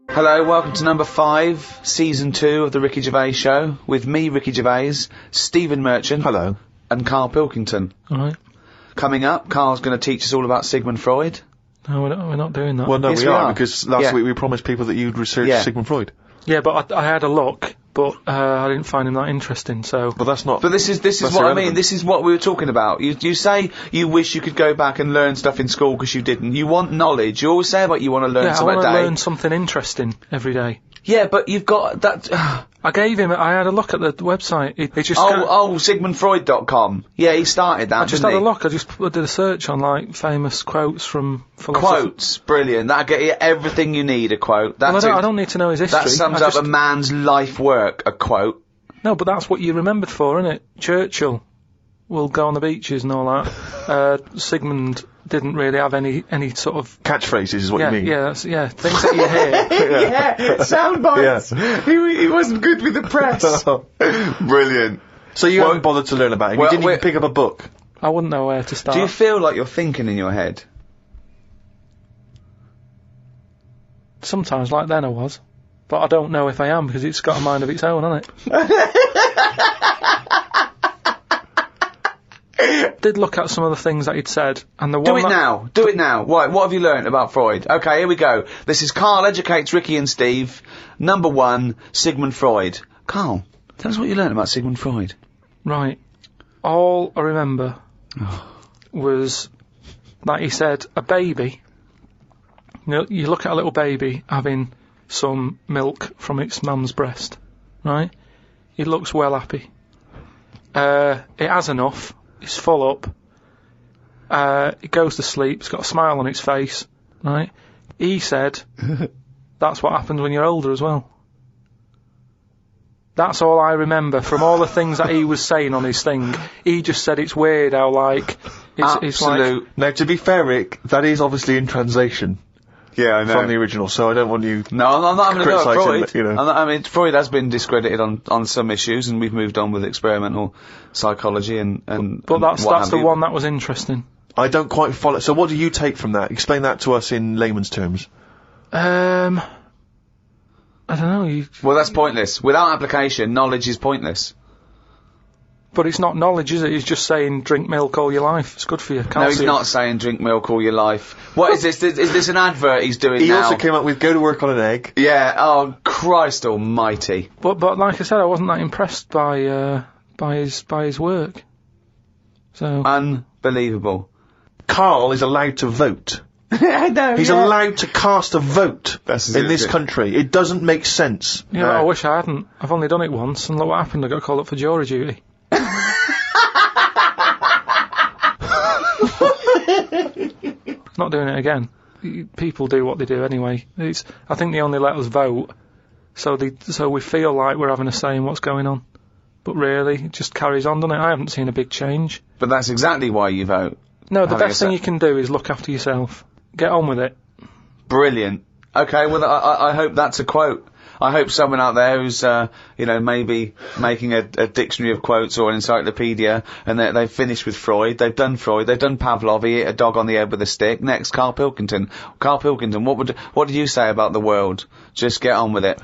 Hello, welcome to number 5, season 2 of the Ricky Gervais Show, with me, Ricky Gervais, Stephen Merchant. Hello. And Karl Pilkington. Alright. Coming up, Karl's going to teach us all about Sigmund Freud. No, we're not doing that. Well, no, yes, we are, because last week we promised people that you'd research Sigmund Freud. Yeah, but I had a look, but I didn't find him that interesting, so... But that's not... But this is what irrelevant. I mean, this is what we were talking about. You say you wish you could go back and learn stuff in school because you didn't. You want knowledge. You always say about you want to learn something a day. I want to learn something interesting every day. Yeah, but you've got that... I had a look at the website. It just... SigmundFreud.com. Yeah, he started that, I just had a look. I just did a search on, like, famous quotes from philosophers. Quotes. Brilliant. That'll get you everything you need, a quote. I don't need to know his history. That sums up a man's life work, a quote. No, but that's what you're remembered for, isn't it? Churchill will go on the beaches and all that. Sigmund didn't really have any sort of... Catchphrases is what you mean. Yeah, things that you hear. Yeah, sound bites. Yeah. He wasn't good with the press. Brilliant. So you haven't bothered to learn about him? You didn't even pick up a book? I wouldn't know where to start. Do you feel like you're thinking in your head? Sometimes, like then I was. But I don't know if I am, because it's got a mind of its own, hasn't it? Did look at some of the things that he'd said, and the one Do it now. What have you learnt about Freud? Okay, here we go. This is Karl Educates Ricky and Steve. Number 1, Sigmund Freud. Karl, tell us what you learnt about Sigmund Freud. Right. All I remember was that he said a baby... You look at a little baby having some milk from its mum's breast, right? It looks well happy. It has enough. It's full up. It goes to sleep. It's got a smile on its face, right? He said that's what happens when you're older as well. That's all I remember from all the things that he was saying on his thing. He just said it's weird how, like... It's like... Now, to be fair, Rick, that is obviously in translation. Yeah, I know. From the original, so I don't want you... No, I'm not having a go at Freud. Him, you know. I mean, Freud has been discredited on some issues, and we've moved on with experimental psychology and But that's the one that was interesting. I don't quite follow... So what do you take from that? Explain that to us in layman's terms. I don't know. Well, that's pointless. Without application, knowledge is pointless. But it's not knowledge, is it? He's just saying drink milk all your life. It's good for you. No, he's not saying drink milk all your life. What is this? Is this an advert he's doing now? He also came up with go to work on an egg. Yeah, oh, Christ almighty. But like I said, I wasn't that impressed by his work. So... Unbelievable. Karl is allowed to vote. I know, He's allowed to cast a vote in this country. It doesn't make sense. Yeah, I wish I hadn't. I've only done it once, and look what happened. I got called up for jury duty. Not doing it again. People do what they do anyway. I think they only let us vote, so we feel like we're having a say in what's going on. But really, it just carries on, doesn't it? I haven't seen a big change. But that's exactly why you vote. No, the best thing you can do is look after yourself. Get on with it. Brilliant. Okay, well, I hope that's a quote. I hope someone out there who's, maybe making a dictionary of quotes or an encyclopedia, and they've finished with Freud, they've done Pavlov, he hit a dog on the head with a stick. Next, Karl Pilkington. Karl Pilkington, what did you say about the world? Just get on with it.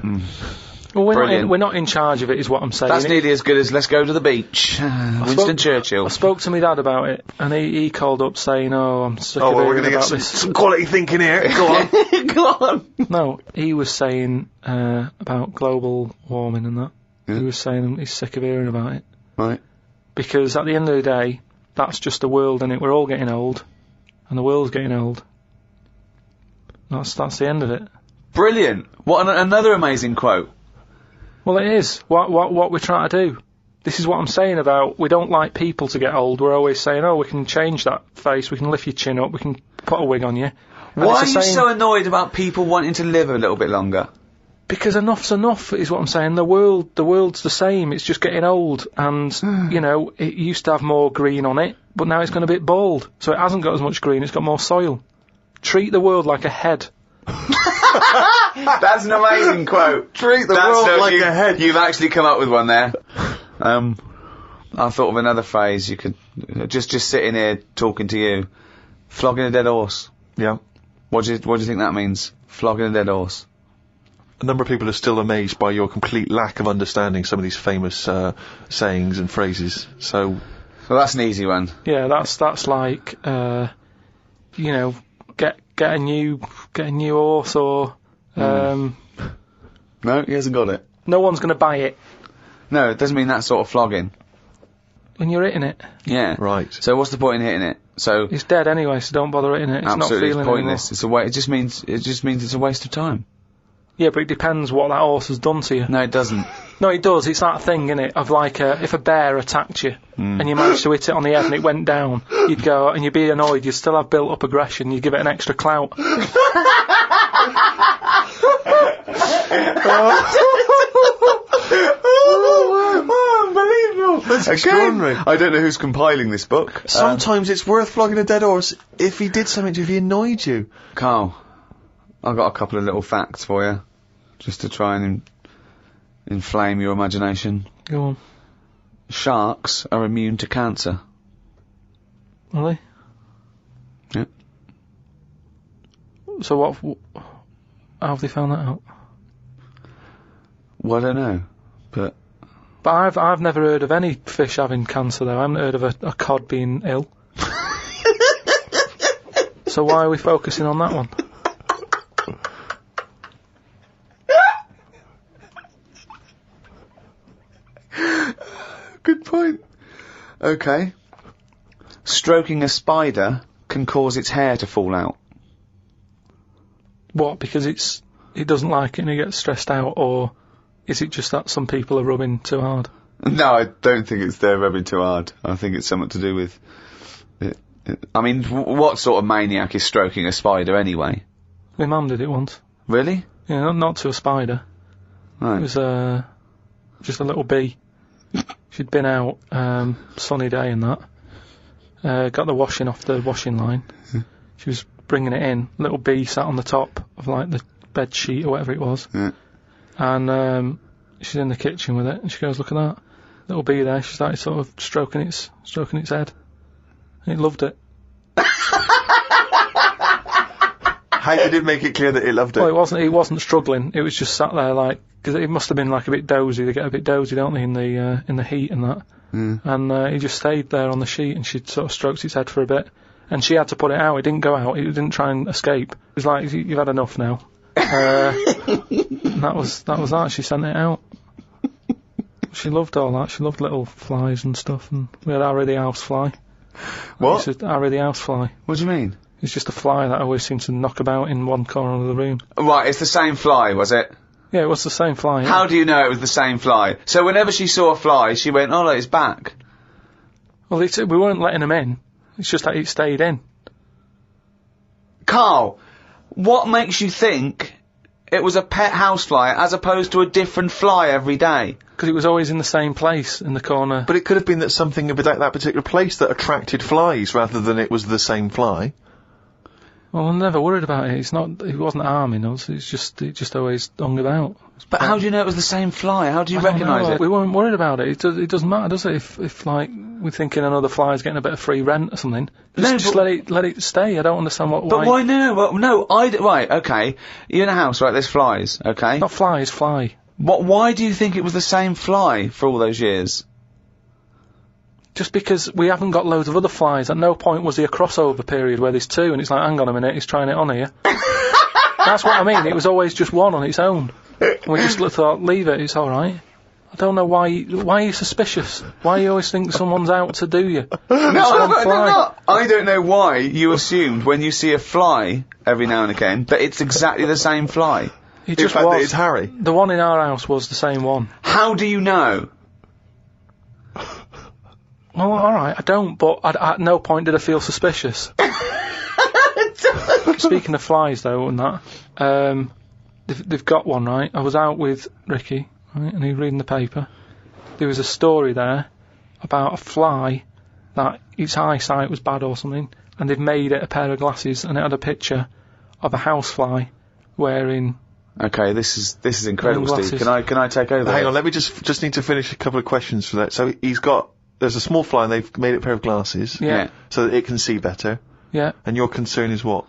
Well, we're not in charge of it, is what I'm saying. That's nearly as good as let's go to the beach. Winston Churchill. I spoke to my dad about it, and he called up saying, I'm sick of hearing about this. Some quality thinking here. Go on. Go on. No, he was saying about global warming and that. Yeah. He was saying he's sick of hearing about it. Right. Because at the end of the day, that's just the world, innit? We're all getting old, and the world's getting old. That's the end of it. Brilliant. What another amazing quote. Well, it is. What we're trying to do. This is what I'm saying about we don't like people to get old. We're always saying, we can change that face, we can lift your chin up, we can put a wig on you. And why are you so annoyed about people wanting to live a little bit longer? Because enough's enough, is what I'm saying. The world's the same. It's just getting old. And, it used to have more green on it, but now it's gone a bit bald. So it hasn't got as much green, it's got more soil. Treat the world like a head. That's an amazing quote. Treat the world like a head. You've actually come up with one there. I thought of another phrase. You could just sitting here talking to you, flogging a dead horse. Yeah. What do you think that means? Flogging a dead horse. a number of people are still amazed by your complete lack of understanding some of these famous sayings and phrases. So, well, that's an easy one. Yeah, that's like, you know, get a new horse, or No, he hasn't got it. no one's going to buy it No, it doesn't mean that sort of flogging. when you're hitting it. Yeah. right. So what's the point in hitting it? So It's dead anyway, so don't bother hitting it. It's absolutely, not feeling it's pointless. anymore. It just means it's a waste of time. Yeah, but it depends what that horse has done to you. No, it doesn't. No, it does. It's that thing, innit, of like, if a bear attacked you and you managed to hit it on the head and it went down, you'd go and you'd be annoyed. You'd still have built-up aggression. You'd give it an extra clout. Unbelievable! That's extraordinary. I don't know who's compiling this book. Sometimes it's worth flogging a dead horse if he did something to you, if he annoyed you. Karl, I've got a couple of little facts for you, just to try and inflame your imagination. Go on. Sharks are immune to cancer. Are they? Yep. So how have they found that out? Well, I don't know, but But I've never heard of any fish having cancer though. I haven't heard of a cod being ill. So why are we focusing on that one? good point. Okay. Stroking a spider can cause its hair to fall out. What? Because it doesn't like it and it gets stressed out, or is it just that some people are rubbing too hard? No, I don't think it's they're rubbing too hard. I think it's something to do with it. I mean, what sort of maniac is stroking a spider anyway? My mum did it once. Really? Yeah, not to a spider. Right. It was just a little bee. She'd been out, sunny day and that. Got the washing off the washing line. She was bringing it in. Little bee sat on the top of like the bed sheet or whatever it was. Yeah. And she's in the kitchen with it, and she goes, "Look at that little bee there." She started sort of stroking its head. And it loved it. How did it make it clear that it loved it? Well, it wasn't struggling. It was just sat there like, because it must have been like a bit dozy. They get a bit dozy, don't they, in the heat and that. Mm. And he just stayed there on the sheet, and she sort of stroked its head for a bit, and she had to put it out. It didn't go out. It didn't try and escape. It was like, "You've had enough now." And that was that. She sent it out. She loved all that. She loved little flies and stuff, and we had Harry the housefly. What? Harry the housefly. What do you mean? It's just a fly that always seems to knock about in one corner of the room. Right, it's the same fly, was it? Yeah, it was the same fly. Yeah. How do you know it was the same fly? So whenever she saw a fly, she went, "Oh, look, it's back." Well, we weren't letting him in. It's just that it stayed in. Karl, what makes you think it was a pet housefly as opposed to a different fly every day? Because it was always in the same place in the corner. But it could have been that something about that particular place that attracted flies rather than it was the same fly. Well, I'm never worried about it. It wasn't harming us. It just always hung about. But how do you know it was the same fly? How do you I don't recognise know. it? We weren't worried about it. It doesn't matter, does it? If like we're thinking another fly's getting a bit of free rent or something, just let it stay. I don't understand why. But why no? Well, no, right, okay. You're in a house, right? There's flies, okay? Not flies, fly. Why do you think it was the same fly for all those years? Just because we haven't got loads of other flies. At no point was there a crossover period where there's two, and it's like, hang on a minute, he's trying it on here. That's what I mean. It was always just one on its own. And we just thought, leave it, it's alright. I don't know why are you suspicious? Why you always think someone's out to do you? No, I'm not. I don't know why you assumed when you see a fly every now and again that it's exactly the same fly. It just In fact, was. it's Harry. The one in our house was the same one. How do you know? Well, alright, I don't, but at no point did I feel suspicious. Speaking of flies, though, and that, they've got one, right? I was out with Ricky, right, and he was reading the paper. There was a story there about a fly that its eyesight was bad or something, and they've made it a pair of glasses, and it had a picture of a housefly wearing... Okay, this is incredible, Glasses. Steve. Can I take over? Hang on, let me just need to finish a couple of questions for that. So there's a small fly and they've made it a pair of glasses. Yeah. So that it can see better. Yeah. And your concern is what?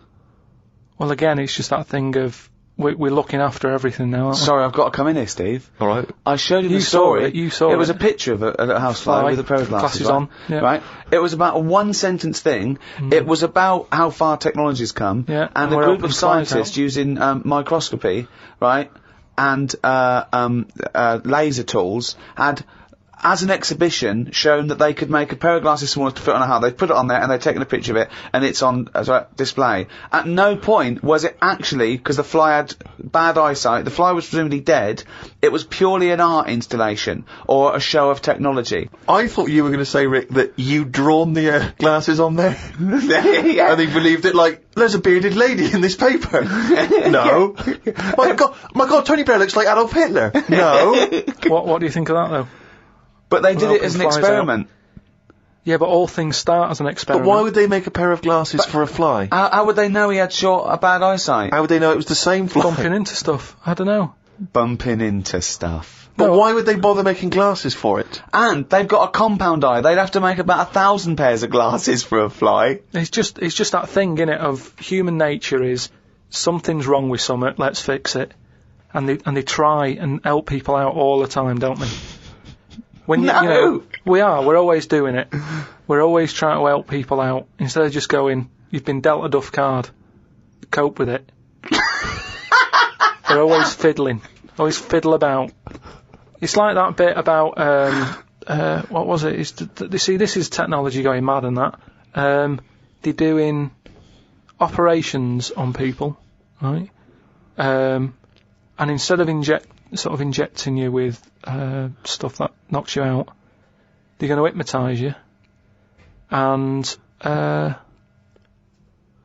Well, again, it's just that thing of we're looking after everything now, aren't we? Sorry, I've got to come in here, Steve. All right. I showed you You the saw story. it, you saw It it. was a picture of a housefly with a pair of glasses on. Yeah. Right? It was about a one-sentence thing. It was about how far technology's come. Yeah, And and a we're group helping of flies scientists out. using microscopy, right, and laser tools had, as an exhibition, shown that they could make a pair of glasses smaller to fit on a hat. They'd put it on there and they'd taken a picture of it, and it's on display. At no point was it actually, because the fly had bad eyesight, the fly was presumably dead, it was purely an art installation, or a show of technology. I thought you were going to say, Rick, that you'd drawn the glasses on there. Yeah. And he believed it, like, there's a bearded lady in this paper. No. My God, Tony Blair looks like Adolf Hitler. No. What do you think of that, though? But they did Well, it as an flies out. experiment. Yeah, but all things start as an But experiment. why would they make a pair of glasses for a fly? How would they know he had a bad eyesight? How would they know it was the same fly? Bumping into stuff? I don't know. Bumping into stuff. But No. why would they bother making glasses for it? And they've got a compound eye. They'd have to make about 1,000 pairs of glasses for a fly. It's just that thing, innit, of human nature is something's wrong with something, let's fix it. And they try and help people out all the time, don't they? When you know, we're always doing it. We're always trying to help people out instead of just going, you've been dealt a duff card, cope with it. They're always fiddling, always fiddle about. It's like that bit about what was it? See, this is technology going mad and that. They're doing operations on people, right? And instead of injecting you with stuff that knocks you out, they're going to hypnotise you, and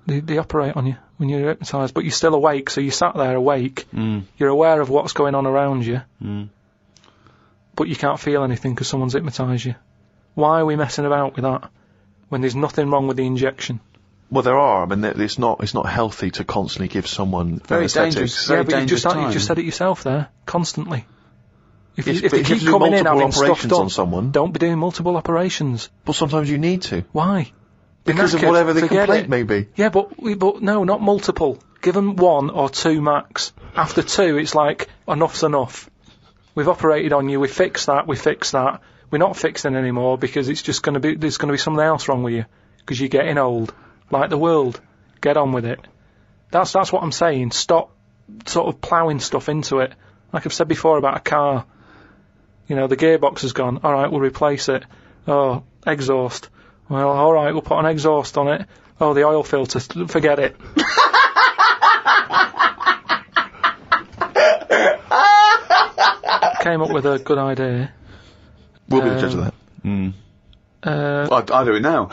they operate on you when you're hypnotised, but you're still awake, so you sat there awake, you're aware of what's going on around you, but you can't feel anything because someone's hypnotised you. Why are we messing about with that when there's nothing wrong with the injection? Well, there are. I mean, it's not healthy to constantly give someone Very anesthetics. dangerous. Yeah, Very but you dangerous time. just said it yourself there, constantly. If Yes, you but if keep you do coming in multiple having stuff operations done, on someone, don't be doing multiple operations. well, sometimes you need to. Why? Because of Knackered, whatever the forget complaint it. may be. Yeah, but no, not multiple. Give them 1 or 2 max. After 2, it's like, enough's enough. We've operated on you, we fixed that. We're not fixing anymore because it's just there's gonna be something else wrong with you. Because you're getting old. Like the world. Get on with it. That's what I'm saying. Stop sort of ploughing stuff into it. Like I've said before about a car. You know, the gearbox has gone. Alright, we'll replace it. Oh, exhaust. Well, alright, we'll put an exhaust on it. Oh, the oil filter. Forget it. Came up with a good idea. We'll be the judge of that. I'll do it now.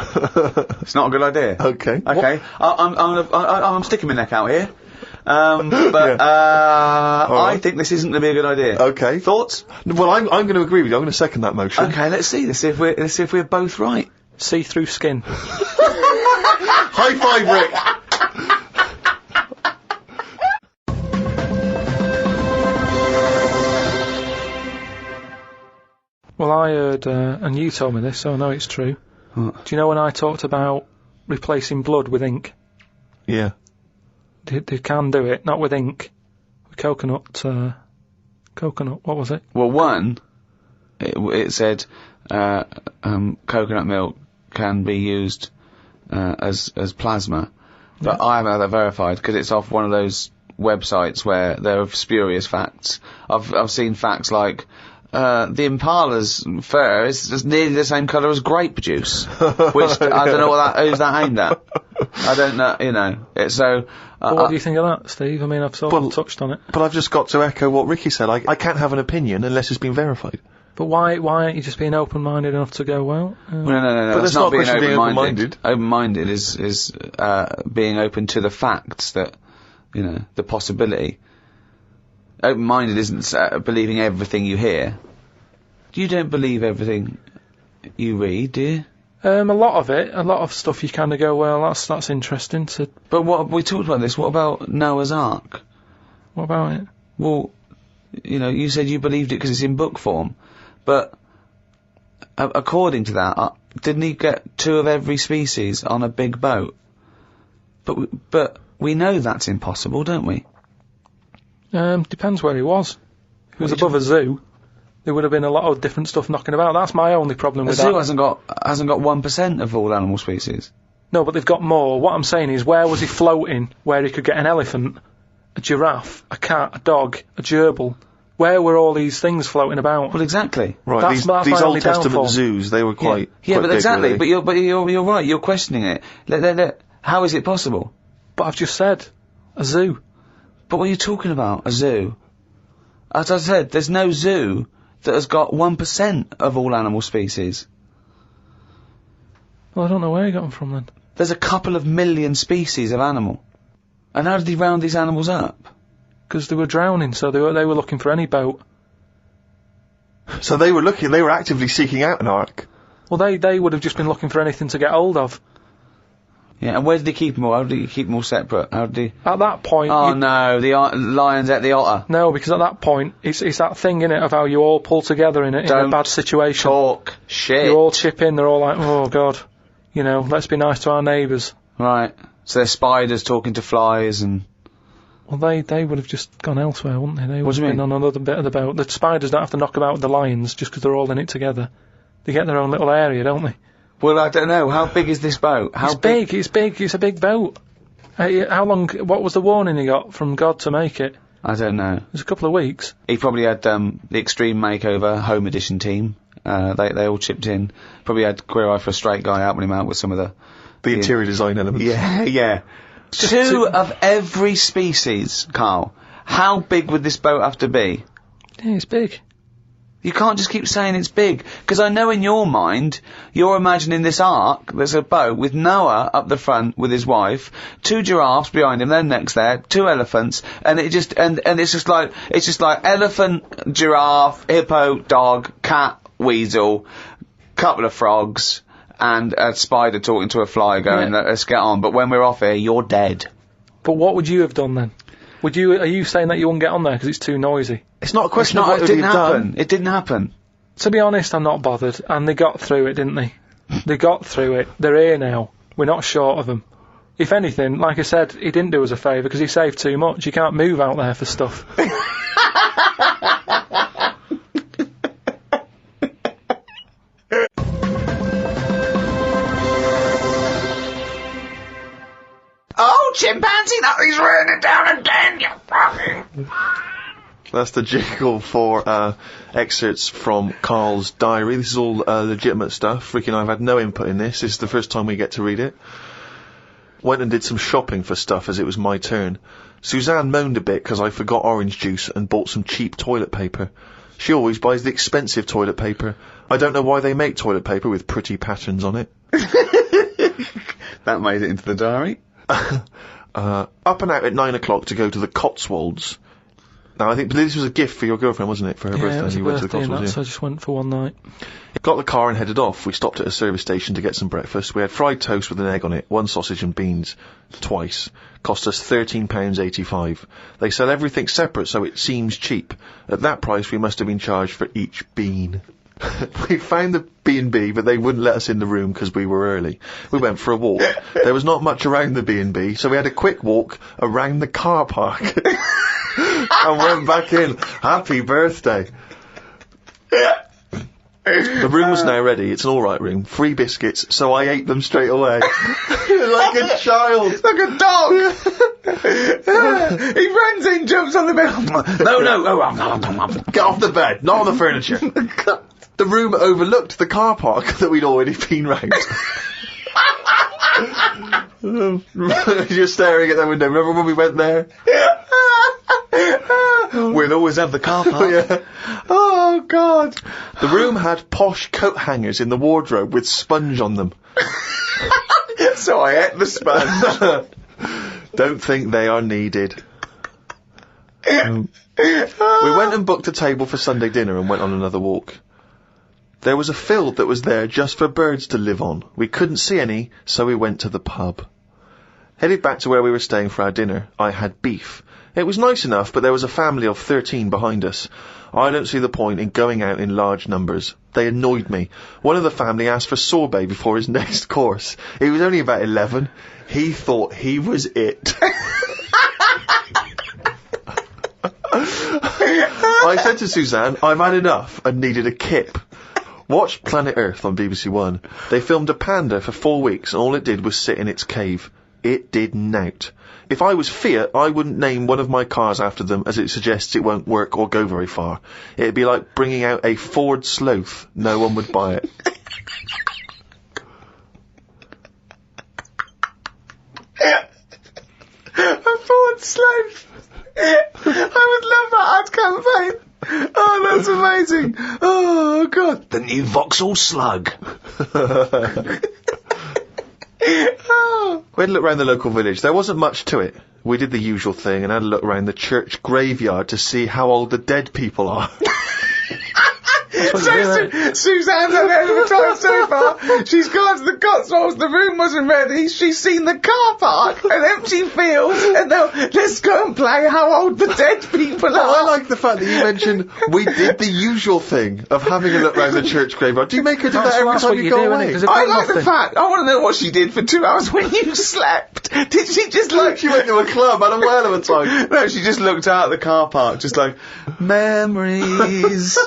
It's not a good idea. Okay. Okay. I'm sticking my neck out here. I right. think this isn't going to be a good idea. Okay. Thoughts? Well, I'm going to agree with you. I'm going to second that motion. Okay, let's see if we're both right. See-through skin. High five, Rick! Well, I heard, and you told me this, so I know it's true. What? Do you know when I talked about replacing blood with ink? Yeah. They can do it, not with ink. With coconut, what was it? Well, one, it said coconut milk can be used as plasma, but I haven't had that verified because it's off one of those websites where there are spurious facts. I've seen facts like the Impala's fur is just nearly the same colour as grape juice, which I don't know who's that aimed at. I don't know, you know. So. Well, what do you think of that, Steve? I mean, I've sort of touched on it. But I've just got to echo what Ricky said. I can't have an opinion unless it's been verified. But why aren't you just being open-minded enough to go, well? No. But That's that's not not a being question of being open-minded. open-minded. Open-minded is being open to the facts that, you know, the possibility. Open-minded isn't believing everything you hear. You don't believe everything you read, do you? A lot of stuff you kind of go, well, that's interesting. But what we talked about this. What about Noah's Ark? What about it? Well, you know, you said you believed it because it's in book form, but according to that, didn't he get 2 of every species on a big boat? But we know that's impossible, don't we? Depends where he was. If he was above a zoo, there would have been a lot of different stuff knocking about. That's my only problem with that. A zoo hasn't got 1% of all animal species. No, but they've got more. What I'm saying is, where was he floating where he could get an elephant, a giraffe, a cat, a dog, a gerbil? Where were all these things floating about? Well, exactly. Right, That's these my Old only Testament downfall. zoos, they were quite Yeah, but big, exactly. really. But you're right. You're questioning it. How is it possible? But I've just said, a zoo. But what are you talking about? A zoo? As I said, there's no zoo that has got 1% of all animal species. Well, I don't know where he got them from then. There's a couple of million species of animal. And how did he round these animals up? Because they were drowning, so they were looking for any boat. So they were actively seeking out an ark. Well, they would have just been looking for anything to get hold of. Yeah, and where did he keep them all? How did he keep them all separate? How did he... At that point... Oh no, the lions ate the otter. No, because at that point, it's that thing, innit, of how you all pull together in a bad situation. Talk shit. You all chip in, they're all like, oh god, let's be nice to our neighbours. Right. So there's spiders talking to flies and... Well, they would have just gone elsewhere, wouldn't they? They would What do you have been mean? on another bit of the boat. The spiders don't have to knock about the lions just because they're all in it together. They get their own little area, don't they? Well, I don't know. How big is this boat? It's big, it's a big boat. How long, what was the warning he got from God to make it? I don't know. It was a couple of weeks. He probably had the Extreme Makeover Home Edition team. They all chipped in. Probably had Queer Eye for a Straight Guy helping him out with some of the Interior design elements. Yeah. Two of every species, Karl. How big would this boat have to be? Yeah, it's big. You can't just keep saying it's big, because I know in your mind, you're imagining this ark, there's a boat with Noah up the front with his wife, 2 giraffes behind him, then next there, 2 elephants, and it's just like elephant, giraffe, hippo, dog, cat, weasel, couple of frogs, and a spider talking to a fly going, let's get on, but when we're off here, you're dead. But what would you have done then? Are you saying that you wouldn't get on there because it's too noisy? It's not a question of It what would didn't have happen. done. It didn't happen. To be honest, I'm not bothered, and they got through it, didn't they? They got through it. They're here now. We're not short of them. If anything, like I said, he didn't do us a favour because he saved too much. You can't move out there for stuff. Oh, chimpanzee, that is raining down again, you fucking... That's the jingle for excerpts from Karl's diary. This is all legitimate stuff. Ricky and I have had no input in this. This is the first time we get to read it. Went and did some shopping for stuff as it was my turn. Suzanne moaned a bit because I forgot orange juice and bought some cheap toilet paper. She always buys the expensive toilet paper. I don't know why they make toilet paper with pretty patterns on it. That made it into the diary. Up and out at 9 o'clock to go to the Cotswolds. Now, I think this was a gift for your girlfriend, wasn't it, for her birthday? Yeah, it was a You went to the birthday and Cotswolds, so I just went for one night. Got the car and headed off. We stopped at a service station to get some breakfast. We had fried toast with an egg on it, 1 sausage and beans, twice. Cost us £13.85. They sell everything separate, so it seems cheap. At that price, we must have been charged for each bean. We found the B&B, but they wouldn't let us in the room because we were early. We went for a walk. There was not much around the B&B, so we had a quick walk around the car park. And went back in. Happy birthday. The room was now ready. It's an alright room. 3 biscuits, so I ate them straight away. Like a child. Like a dog! He runs in, jumps on the bed. No. Get off the bed, not on the furniture. The room overlooked the car park that we'd already been round. You're staring at that window. Remember when we went there? We'd always have the car park. Yeah. Oh, God. The room had posh coat hangers in the wardrobe with sponge on them. So I ate the sponge. Don't think they are needed. We went and booked a table for Sunday dinner and went on another walk. There was a field that was there just for birds to live on. We couldn't see any, so we went to the pub. Headed back to where we were staying for our dinner. I had beef. It was nice enough, but there was a family of 13 behind us. I don't see the point in going out in large numbers. They annoyed me. One of the family asked for sorbet before his next course. He was only about 11. He thought he was it. I said to Suzanne, I've had enough and needed a kip. Watched Planet Earth on BBC One. They filmed a panda for 4 weeks and all it did was sit in its cave. It did nout. If I was Fiat, I wouldn't name one of my cars after them as it suggests it won't work or go very far. It'd be like bringing out a Ford Sloth. No one would buy it. A Ford Sloth. I would love that ad campaign. Oh, that's amazing. Oh, God. The new Vauxhall Slug. We had a look around the local village. There wasn't much to it. We did the usual thing and had a look around the church graveyard to see how old the dead people are. Suzanne's had it of a time so far. She's gone to the Cotswolds, the room wasn't ready, she's seen the car park, an empty field, and now let's go and play how old the dead people are. I like the fact that you mentioned we did the usual thing of having a look round the church graveyard. Do you make her do that every time you go away? I like the fact, I want to know what she did for 2 hours when you slept. Did she just She went to a club, had a whale of a time. No, she just looked out at the car park, just like, memories.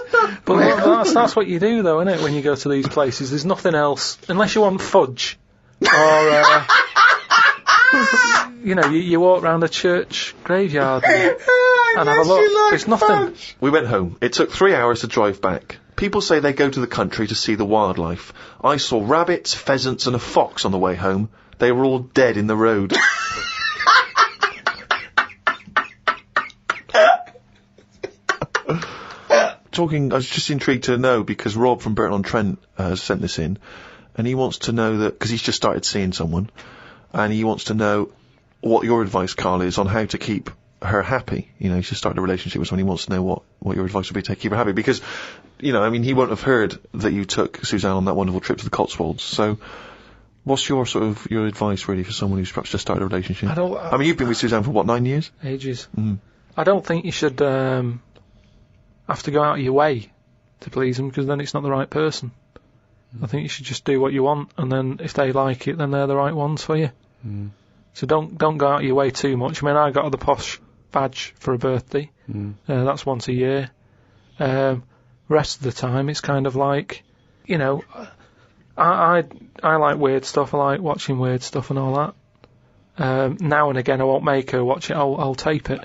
But that's what you do, though, isn't it, when you go to these places? There's nothing else, unless you want fudge, or, you walk round a church graveyard and have a look. There's nothing. Fudge. We went home. It took 3 hours to drive back. People say they go to the country to see the wildlife. I saw rabbits, pheasants and a fox on the way home. They were all dead in the road. I was just intrigued to know, because Rob from Burton-on-Trent has sent this in, and he wants to know that, because he's just started seeing someone, and he wants to know what your advice, Karl, is on how to keep her happy. You know, he's just started a relationship with someone, he wants to know what your advice would be to keep her happy, because, he won't have heard that you took Suzanne on that wonderful trip to the Cotswolds, so what's your advice, really, for someone who's perhaps just started a relationship? You've been with Suzanne for, 9 years? Ages. Mm. I don't think you should, have to go out of your way to please them, because then it's not the right person. I think you should just do what you want, and then if they like it, then they're the right ones for you. So don't go out of your way too much. I got the posh badge for a birthday. That's once a year. Rest of the time it's kind of like, I like weird stuff. I like watching weird stuff and all that. Now and again I won't make her watch it. I'll tape it.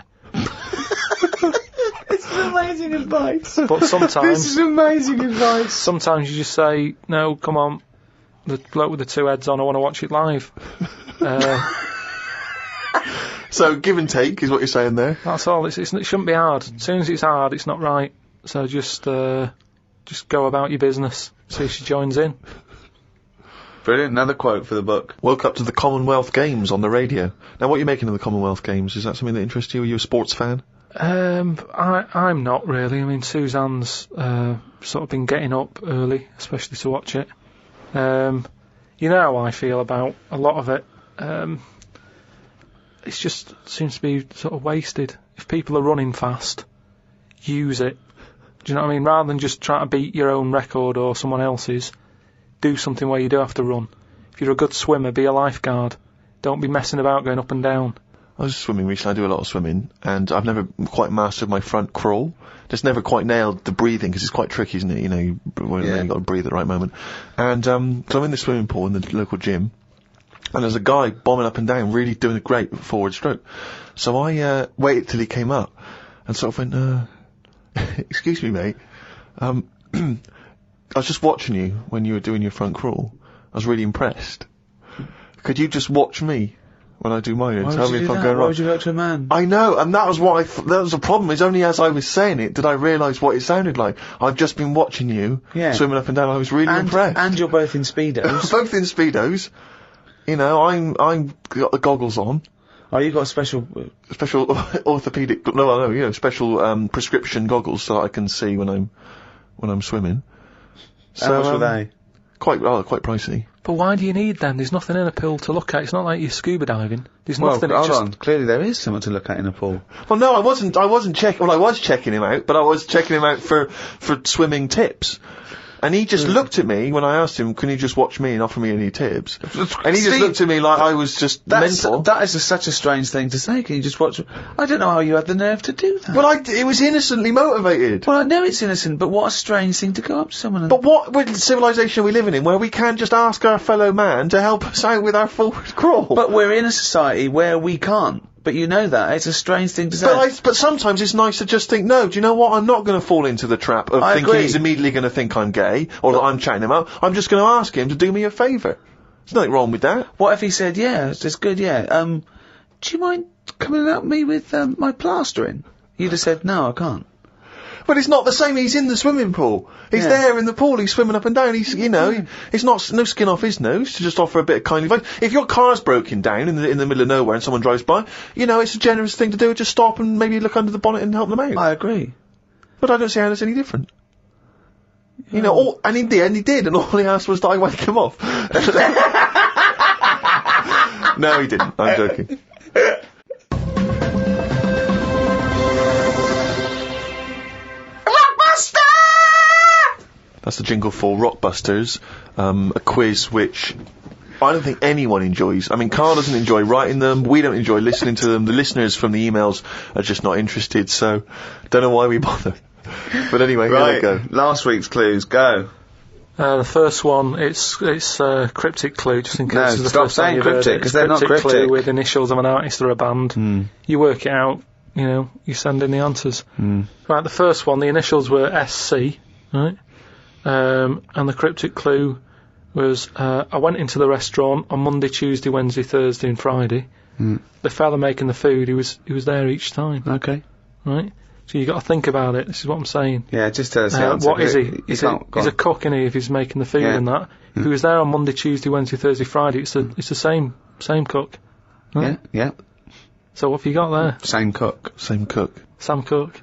This is amazing advice. But sometimes this is amazing advice. Sometimes you just say, no, come on, the bloke with the 2 heads on, I want to watch it live. So give and take is what you're saying there. That's all. It shouldn't be hard. As soon as it's hard, it's not right. So just go about your business. See if she joins in. Brilliant. Another quote for the book. Woke up to the Commonwealth Games on the radio. Now, what are you making of the Commonwealth Games? Is that something that interests you? Are you a sports fan? I'm not really. Suzanne's sort of been getting up early, especially to watch it. You know how I feel about a lot of it. It just seems to be sort of wasted. If people are running fast, use it. Do you know what I mean? Rather than just trying to beat your own record or someone else's, do something where you do have to run. If you're a good swimmer, be a lifeguard. Don't be messing about going up and down. I was swimming recently. I do a lot of swimming, and I've never quite mastered my front crawl. Just never quite nailed the breathing, because it's quite tricky, isn't it? You've got to breathe at the right moment. And so I'm in the swimming pool in the local gym, and there's a guy bombing up and down, really doing a great forward stroke. So I waited till he came up, and sort of went, excuse me, mate. I was just watching you when you were doing your front crawl. I was really impressed. Could you just watch me when I do mine and tell me if I'm going wrong? Why would you go to a man? I know, and that was what that was the problem. It's only as I was saying it did I realise what it sounded like. I've just been watching you swimming up and down. I was really impressed. And you're both in Speedos. Both in Speedos. I'm got the goggles on. Oh, you got special orthopedic, special prescription goggles so that I can see when I'm swimming. How much were they? Quite pricey. But why do you need them? There's nothing in a pool to look at. It's not like you're scuba diving. There's nothing. Hold on. Clearly there is something to look at in a pool. Well, no, I wasn't checking. Well, I was checking him out, but I was checking him out for swimming tips. And he just looked at me when I asked him, can you just watch me and offer me any tips? And he just looked at me like I was just mental. That is such a strange thing to say. Can you just watch... I don't know how you had the nerve to do that. Well, it was innocently motivated. Well, I know it's innocent, but what a strange thing to go up to someone and... But what civilization are we living in where we can't just ask our fellow man to help us out with our forward crawl? But we're in a society where we can't. But you know that. It's a strange thing to say. But sometimes it's nice to just think, no, do you know what? I'm not going to fall into the trap of thinking he's immediately going to think I'm gay, or that I'm chatting him up. I'm just going to ask him to do me a favour. There's nothing wrong with that. What if he said, yeah, it's good, yeah, do you mind coming and help me with, my plastering? You'd have said, no, I can't. But it's not the same. He's in the swimming pool. He's there in the pool. He's swimming up and down. He's, it's not no skin off his nose to just offer a bit of kindly advice. If your car's broken down in the middle of nowhere and someone drives by, it's a generous thing to do. Just stop and maybe look under the bonnet and help them out. I agree. But I don't see how that's any different. And in the end he did, and all he asked was that I wake him off. No, he didn't. I'm joking. That's the jingle for Rockbusters, a quiz which I don't think anyone enjoys. I mean, Karl doesn't enjoy writing them, we don't enjoy listening to them, the listeners from the emails are just not interested, so don't know why we bother. But anyway, here we go. Last week's clues, go. The first one, it's cryptic clue, just in case. No, it's the stop first time saying you've heard cryptic, it. because they're not cryptic. Clue with initials of an artist or a band. You work it out, you send in the answers. Right, the first one, the initials were SC, right? And the cryptic clue was, I went into the restaurant on Monday, Tuesday, Wednesday, Thursday and Friday. The fella making the food, he was there each time. Okay. Right? So you got to think about it, this is what I'm saying. Yeah, just tell us the answer. What is he? He's a cook, isn't he, if he's making the food and that. If he was there on Monday, Tuesday, Wednesday, Thursday, Friday, it's the same cook. Right? Yeah. So what have you got there? Same cook. Same cook. Sam Cook.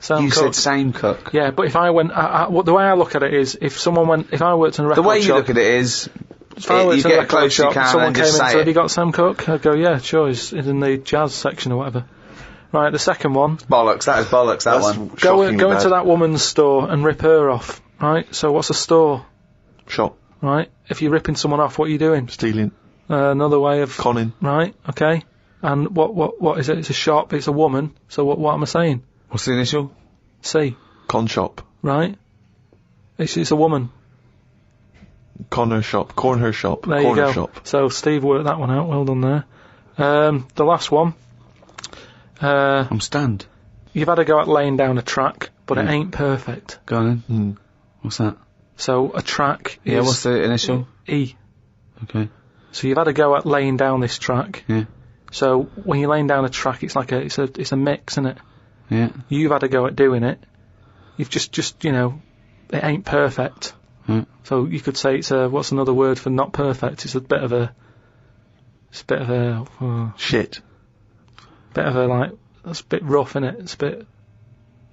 You said same cook. Yeah, but if I went, the way I look at it is, if I worked in a record shop... The way you look at it is, if I worked you in a get close you can someone and came just in and say said, it. have you got Sam Cook? I'd go, yeah, sure, he's in the jazz section or whatever. Right, the second one. Bollocks, that is bollocks, that one. Go into that woman's store and rip her off, right? So what's a store? Shop. Right? If you're ripping someone off, what are you doing? Stealing. Another way of... Conning. Right, okay. And what is it? It's a shop, it's a woman, so what am I saying? What's the initial? C. Con shop. Right? It's a woman. Corn her shop. There you go. Shop. So Steve worked that one out, well done there. The last one. I'm stunned. You've had a go at laying down a track, but it ain't perfect. Go on then. What's that? So a track is... Yeah, what's the initial? E. Okay. So you've had a go at laying down this track. Yeah. So when you're laying down a track, it's like it's a mix, isn't it? Yeah. You've had a go at doing it. You've just it ain't perfect. So you could say what's another word for not perfect? It's a bit of a shit. Bit of a that's a bit rough, isn't it? It's a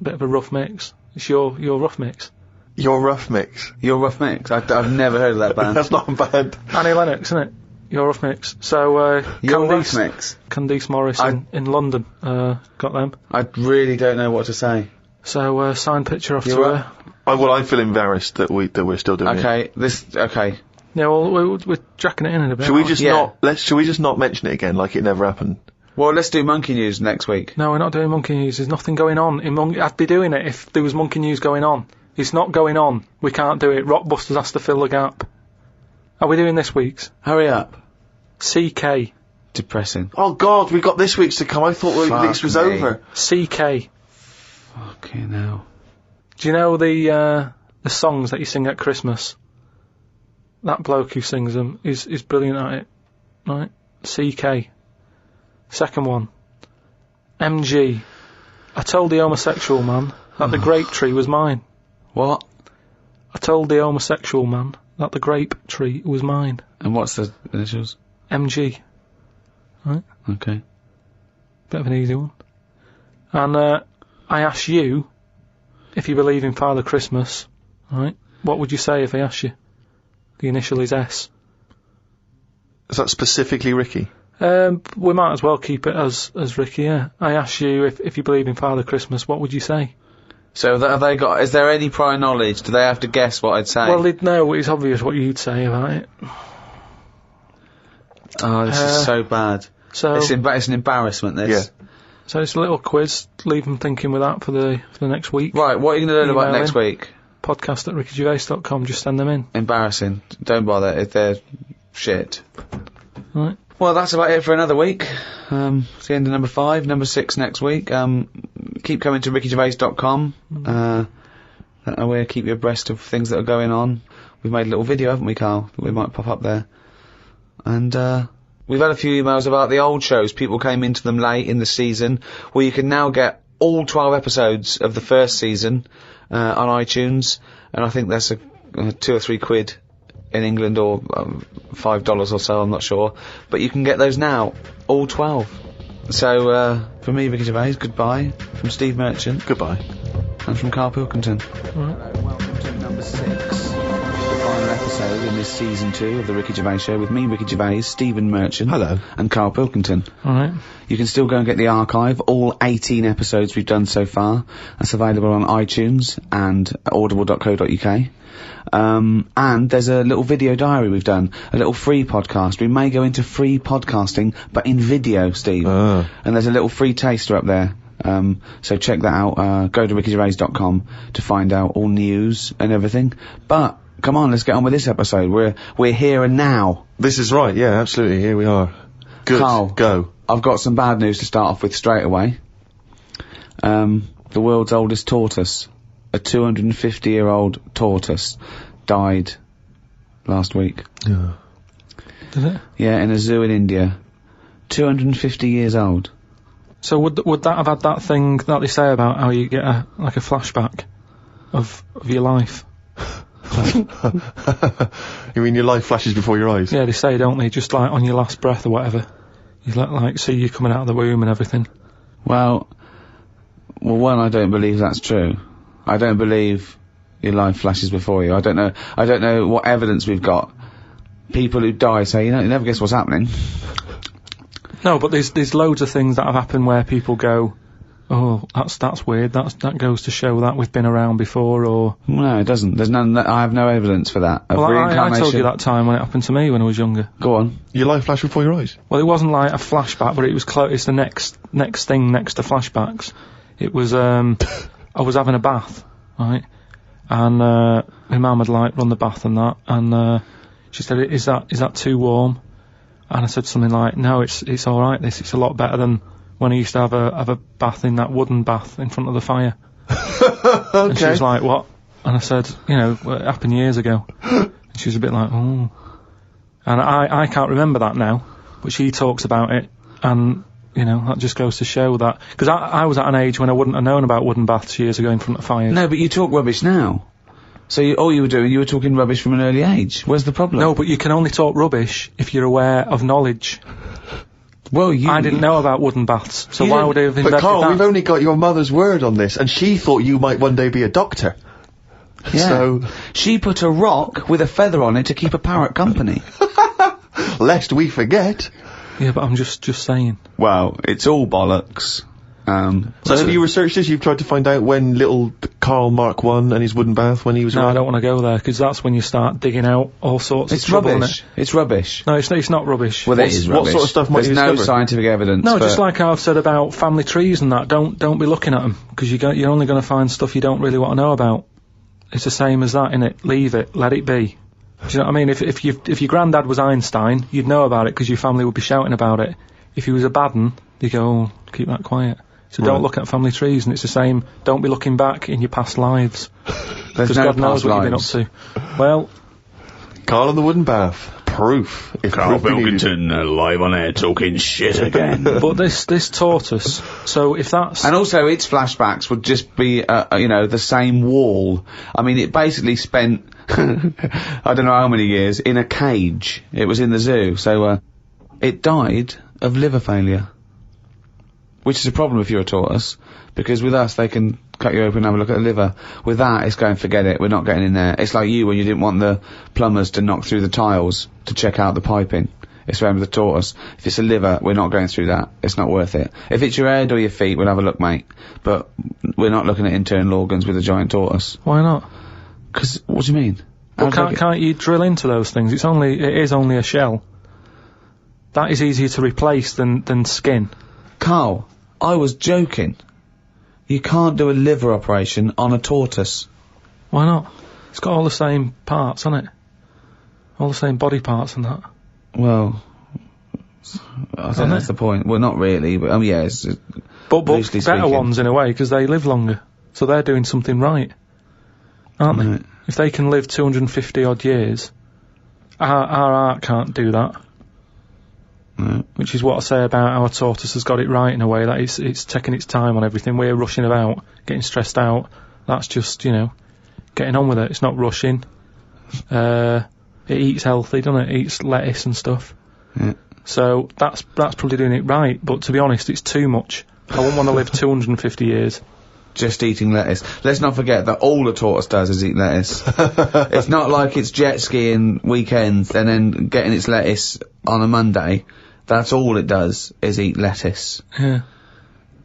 bit of a rough mix. It's your rough mix. Your rough mix. Your rough mix. I've never heard of that band. That's not bad. Annie Lennox, isn't it? Your rough mix. So Your rough mix. Candice Morris in London. Got them. I really don't know what to say. So signed picture off to her. I feel embarrassed that we're still doing it. Okay. Yeah, well, we're jacking it in a bit. Should we just not mention it again, like it never happened? Well, let's do monkey news next week. No, we're not doing monkey news. There's nothing going on. I'd be doing it if there was monkey news going on. It's not going on. We can't do it. Rockbusters has to fill the gap. Are we doing this week's? Hurry up. CK. Depressing. Oh God, we've got this week's to come. I thought this was over. CK. Fucking hell. Do you know the songs that you sing at Christmas? That bloke who sings them is brilliant at it. Right? CK. Second one. MG. I told the homosexual man that the grape tree was mine. What? I told the homosexual man that the grape tree was mine. And what's the initials? MG. Right? Okay. Bit of an easy one. And I ask you if you believe in Father Christmas, right? What would you say if I asked you? The initial is S. Is that specifically Ricky? We might as well keep it as Ricky, yeah. I ask you if you believe in Father Christmas, what would you say? So have they got? Is there any prior knowledge? Do they have to guess what I'd say? Well, they'd know. It's obvious what you'd say about it. Oh, this is so bad. So it's an embarrassment. This. Yeah. So it's a little quiz. Leave them thinking with that for the next week. Right. What are you going to learn about next week? podcast@rickygervais.com. Just send them in. Embarrassing. Don't bother if they're shit. Right. Well, that's about it for another week. It's the end of number 5, number 6 next week. Keep coming to rickygervais.com. That way, keep you abreast of things that are going on. We've made a little video, haven't we, Karl? That we might pop up there. And we've had a few emails about the old shows. People came into them late in the season, where you can now get all 12 episodes of the first season on iTunes. And I think that's a 2 or 3 quid in England, or $5 or so, I'm not sure. But you can get those now, all 12. So, from me, Ricky Gervais, goodbye. From Steve Merchant, Goodbye. and from Karl Pilkington. Right. Welcome to number 6, the final episode in this season 2 of the Ricky Gervais Show, with me, Ricky Gervais, Stephen Merchant, Hello. and Karl Pilkington. Alright. You can still go and get the archive, all 18 episodes we've done so far. That's available on iTunes and audible.co.uk. And there's a little video diary we've done, a little free podcast. We may go into free podcasting, but in video, Steve. And there's a little free taster up there. So check that out. Go to rickygervais.com to find out all news and everything. But come on, let's get on with this episode. We're here and now. This is right, yeah, absolutely, here we are. Good, Karl, go. I've got some bad news to start off with straight away. The world's oldest tortoise, a 250-year-old tortoise, died last week. Yeah. Did it? Yeah, in a zoo in India. 250 years old. So would that have had that thing that they say about how you get a flashback of your life? You mean your life flashes before your eyes? Yeah, they say, don't they? Just like on your last breath or whatever. You like see you coming out of the womb and everything. Well, one, I don't believe that's true. I don't believe your life flashes before you. I don't know what evidence we've got. People who die say, you never guess what's happening. No, but there's loads of things that have happened where people go, oh, that's weird. That goes to show that we've been around before, or... No, it doesn't. There's none. I have no evidence for that. Of well, reincarnation. I told you that time when it happened to me when I was younger. Go on. Your life flashed before your eyes? Well, it wasn't like a flashback, but it was it's the next thing next to flashbacks. It was, I was having a bath, right? And, my mum had run the bath and that, and, she said, is that too warm? And I said something like, no, it's alright, it's a lot better than when I used to have a bath in that wooden bath in front of the fire. Okay. And she was like, what? And I said, it happened years ago. And she was a bit like, oh. And I can't remember that now, but she talks about it, and, that just goes to show that, because I was at an age when I wouldn't have known about wooden baths years ago in front of fires. No, but you talk rubbish now. So all you were doing, you were talking rubbish from an early age. Where's the problem? No, but you can only talk rubbish if you're aware of knowledge. Well, I didn't know about wooden baths, so You why didn't- would I have But invented Karl, that? we've only got your mother's word on this, and she thought you might one day be a doctor. Yeah. So, She put a rock with a feather on it to keep a parrot company. lest we forget. Yeah, but I'm just saying. Well, it's all bollocks. So have you researched this? You've tried to find out when little Karl Mark I and his wooden bath, when he was No, I around? don't want to go there, because that's when you start digging out all sorts It's of trouble, rubbish. innit? It's rubbish. No, it's not rubbish. Well, it is what rubbish. sort of stuff might There's you no discover? scientific evidence. No, but just like I've said about family trees and that, don't be looking at them, because you're only going to find stuff you don't really want to know about. It's the same as that, innit? Leave it, let it be. Do you know what I mean? If your granddad was Einstein, you'd know about it because your family would be shouting about it. If he was a bad un, you go, oh, keep that quiet. So don't look at family trees, and it's the same. Don't be looking back in your past lives, there's because no God knows past what you've lives. been up to. Well, Karl and the wooden bath. Proof. If Karl proof be needed. Pilkington, live on air, talking shit again. but this tortoise. So if that's And also, its flashbacks would just be, the same wall. I mean, it basically spent, I don't know how many years, in a cage. It was in the zoo, so, it died of liver failure. Which is a problem if you're a tortoise, because with us, they can cut you open and have a look at the liver. With that, it's going, forget it, we're not getting in there. It's like you when you didn't want the plumbers to knock through the tiles to check out the piping. It's remember the tortoise. If it's a liver, we're not going through that. It's not worth it. If it's your head or your feet, we'll have a look, mate. But we're not looking at internal organs with a giant tortoise. Why not? 'Cause, what do you mean? Well, can't you drill into those things? It is only a shell. That is easier to replace than skin. Karl, I was joking. You can't do a liver operation on a tortoise. Why not? It's got all the same parts, hasn't it? All the same body parts and that. Well, I think that's the point. Well, not really, but yeah, it's but better ones in a way, because they live longer. So they're doing something right, aren't they? If they can live 250 odd years, our art can't do that. Which is what I say about our tortoise has got it right in a way, that it's taking its time on everything. We're rushing about, getting stressed out. That's just, getting on with it. It's not rushing. It eats healthy, doesn't it? It eats lettuce and stuff. Yeah. So that's probably doing it right, but to be honest, it's too much. I wouldn't want to live 250 years. Just eating lettuce. Let's not forget that all a tortoise does is eat lettuce. It's not like it's jet skiing weekends and then getting its lettuce on a Monday. That's all it does is eat lettuce. Yeah.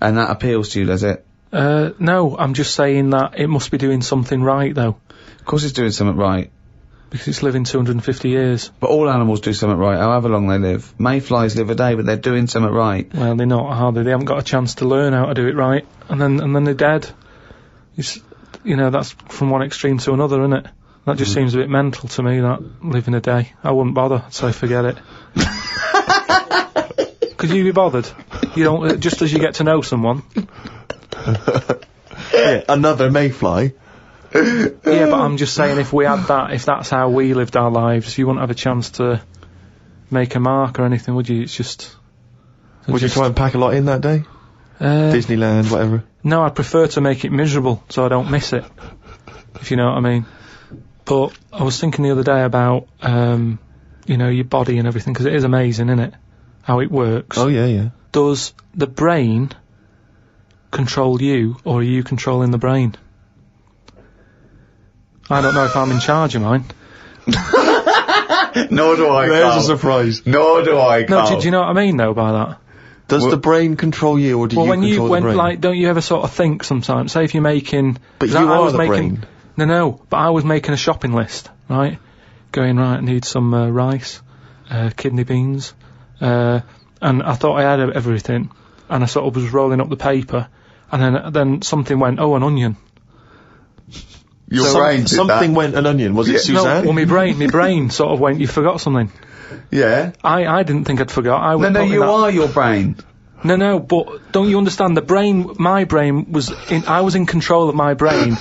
And that appeals to you, does it? No, I'm just saying that it must be doing something right, though. Of course it's doing something right. Because it's living 250 years. But all animals do something right, however long they live. Mayflies live a day, but they're doing something right. Well, they're not, are they? They haven't got a chance to learn how to do it right, and then they're dead. It's, that's from one extreme to another, isn't it? That just seems a bit mental to me, that living a day. I wouldn't bother, so forget it. Could you be bothered? You don't, just as you get to know someone. Yeah, another mayfly. Yeah, but I'm just saying, if we had that, if that's how we lived our lives, you wouldn't have a chance to make a mark or anything, would you? It's just... Would you try and pack a lot in that day? Disneyland, whatever? No, I'd prefer to make it miserable, so I don't miss it, if you know what I mean. But I was thinking the other day about, your body and everything, because it is amazing, isn't it? How it works. Oh, yeah. Does the brain control you, or are you controlling the brain? I don't know if I'm in charge of mine. Nor do I, There's Karl. a surprise. Nor do I, Karl. No, do you know what I mean, though, by that? Does the brain control you, or do you control the brain? Don't you ever sort of think sometimes, say if you're making... But you are the brain. No, but I was making a shopping list, right? Going, right, I need some rice, kidney beans, and I thought I had everything, and I sort of was rolling up the paper, and then something went, oh, an onion. Your brain did something that. Went an onion. Was it Suzanne? No, well, my brain sort of went, you forgot something. Yeah. I didn't think I'd forgot. I was No, you are your brain. No, but don't you understand? My brain was I was in control of my brain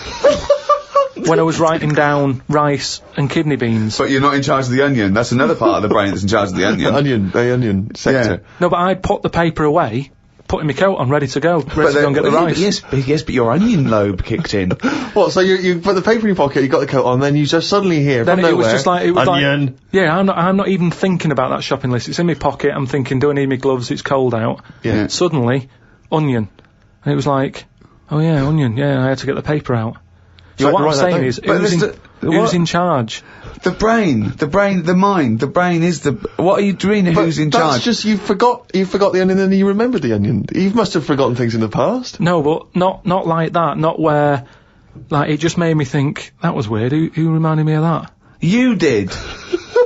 when I was writing down rice and kidney beans. But you're not in charge of the onion. That's another part of the brain that's in charge of the onion. The onion sector. Yeah. No, but I put the paper away, putting my coat on, ready to go and get the rice. Yes, but your onion lobe kicked in. What, so you put the paper in your pocket, you got the coat on, then you just suddenly hear then from nowhere, it was onion. Like, yeah, I'm not even thinking about that shopping list. It's in my pocket, I'm thinking, do I need my gloves, it's cold out. Yeah. Suddenly, onion. And it was like, oh yeah, onion, yeah, I had to get the paper out. So what I'm saying is, who's in charge? The brain, the mind, the brain is the... What are you doing? Who's in charge? That's just, you forgot the onion and then you remembered the onion. You must have forgotten things in the past. No, but not like that, not where... Like, it just made me think, that was weird, who reminded me of that? You did.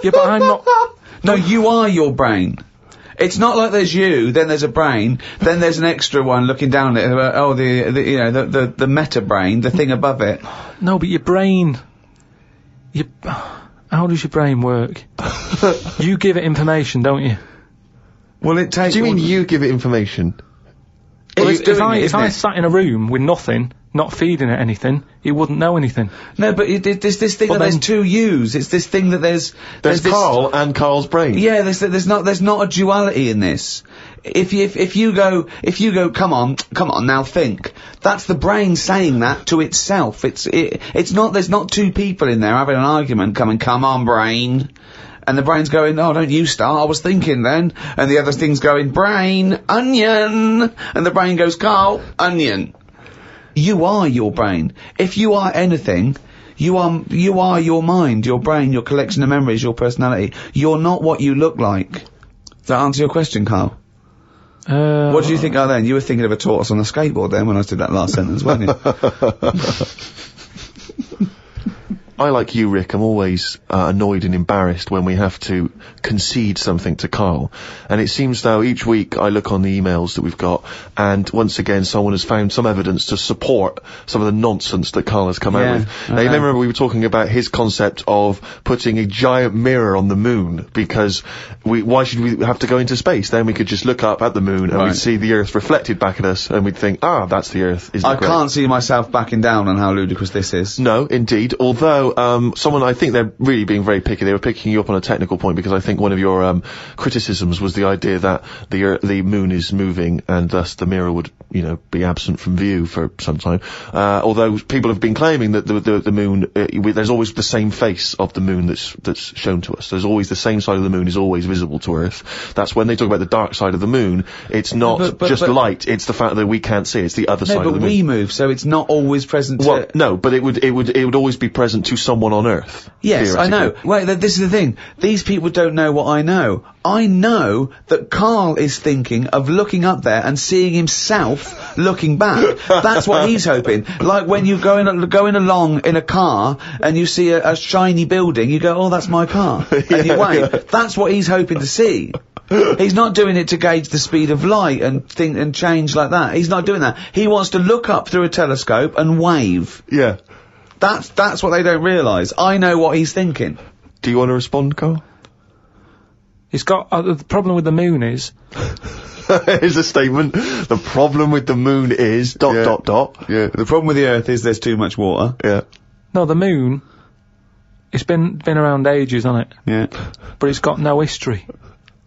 Yeah, but I'm not... No, you are your brain. It's not like there's you, then there's a brain, then there's an extra one looking down at it, the meta brain, the thing above it. No, but your brain... How does your brain work? You give it information, don't you? Well, it takes... Do you mean you give it information? Well, if I sat in a room with nothing, not feeding it anything, it wouldn't know anything. No, but there's this thing that there's two yous. It's this thing that there's Karl and Karl's brain. Yeah, there's not a duality in this. If you go, come on, now think. That's the brain saying that to itself. It's not, there's not two people in there having an argument come on, brain. And the brain's going, oh, don't you start, I was thinking then. And the other thing's going, brain, onion. And the brain goes, Karl, onion. You are your brain. If you are anything, you are your mind, your brain, your collection of memories, your personality. You're not what you look like. Does that answer your question, Karl? What did you think then? You were thinking of a tortoise on a skateboard then when I did that last sentence, weren't you? I, like you, Rick, I'm always annoyed and embarrassed when we have to concede something to Karl. And it seems though each week I look on the emails that we've got, and once again someone has found some evidence to support some of the nonsense that Karl has come out with. Now, you may remember we were talking about his concept of putting a giant mirror on the moon, because why should we have to go into space? Then we could just look up at the moon and we'd see the Earth reflected back at us, and we'd think, that's the Earth. Isn't it great? Can't see myself backing down on how ludicrous this is. No, indeed. Although, someone, I think they're really being very picky. They were picking you up on a technical point, because I think one of your criticisms was the idea that the moon is moving and thus the mirror would, be absent from view for some time. Although people have been claiming that the moon, there's always the same face of the moon that's shown to us. There's always the same side of the moon is always visible to Earth. That's when they talk about the dark side of the moon. It's not just light. It's the fact that we can't see. It's the other side of the moon. No, but we move, so it's not always present. Well, no, but it would always be present to someone on Earth. Yes, I know. Wait, this is the thing. These people don't know what I know. I know that Karl is thinking of looking up there and seeing himself looking back. That's what he's hoping. Like when you're going along in a car and you see a shiny building, you go, that's my car. And you wait. That's what he's hoping to see. He's not doing it to gauge the speed of light and think and change like that. He's not doing that. He wants to look up through a telescope and wave. Yeah. That's what they don't realise. I know what he's thinking. Do you want to respond, Karl? He's got the problem with the moon is. Here's a statement. The problem with the moon is ... Yeah. The problem with the Earth is there's too much water. Yeah. No, the moon. It's been around ages, hasn't it? Yeah. But it's got no history.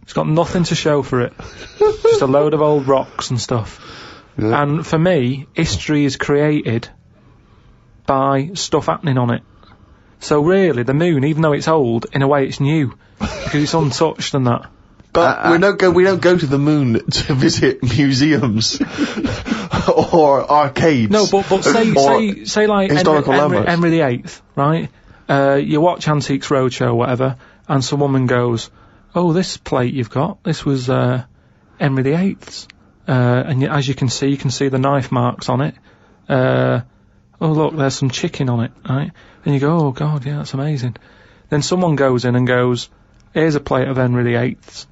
It's got nothing to show for it. Just a load of old rocks and stuff. Yeah. And for me, history is created by stuff happening on it. So really, the moon, even though it's old, in a way it's new, because it's untouched and that. But we don't go to the moon to visit museums or arcades. No, but say like Henry VIII, right? You watch Antiques Roadshow or whatever, and some woman goes, "Oh, this plate you've got, this was Henry VIII's," and as you can see the knife marks on it. Oh look, there's some chicken on it, right? And you go, oh God, yeah, that's amazing. Then someone goes in and goes, here's a plate of Henry VIII's,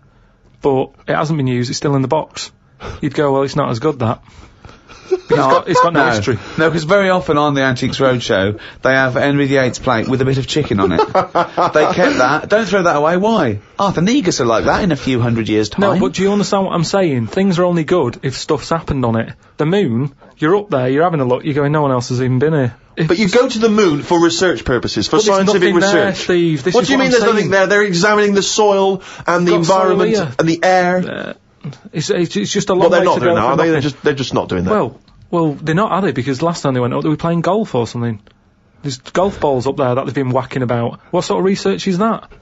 but it hasn't been used, it's still in the box. You'd go, well, it's not as good, that. It's got no history. No, because very often on the Antiques Roadshow, they have Henry VIII's plate with a bit of chicken on it. They kept that. Don't throw that away. Why? Arthur Negus are like that in a few hundred years' time. No, but do you understand what I'm saying? Things are only good if stuff's happened on it. The moon, you're up there, you're having a look, you're going, no one else has even been here. But you go to the moon for research purposes, for scientific research. There, Steve. What do you mean there's nothing there? They're examining the soil and the environment and the air. It's just a long way to go. Well, they're not doing that, are they? They're just not doing that. Well, they're not, are they? Because last time they went up, they were playing golf or something. There's golf balls up there that they've been whacking about. What sort of research is that?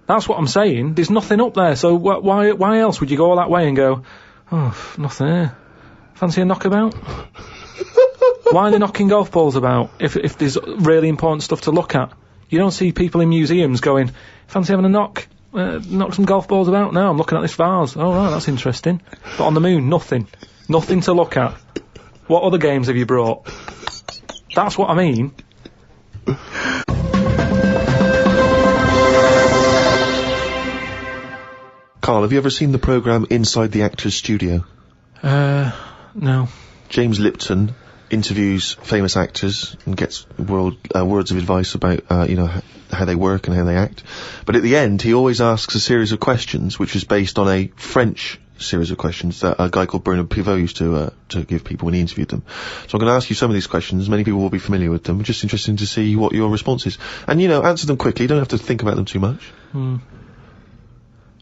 That's what I'm saying. There's nothing up there, so why else would you go all that way and go, oh, nothing here. Fancy a knockabout? Why are they knocking golf balls about if there's really important stuff to look at? You don't see people in museums going, fancy having a knock some golf balls about? No, I'm looking at this vase. Oh, right, that's interesting. But on the moon, nothing. Nothing to look at. What other games have you brought? That's what I mean. Karl, have you ever seen the programme Inside the Actors Studio? No. James Lipton interviews famous actors and gets words of advice about, how they work and how they act. But at the end, he always asks a series of questions, which is based on a French series of questions that a guy called Bernard Pivot used to give people when he interviewed them. So I'm going to ask you some of these questions. Many people will be familiar with them. Just interesting to see what your response is. And, answer them quickly. You don't have to think about them too much.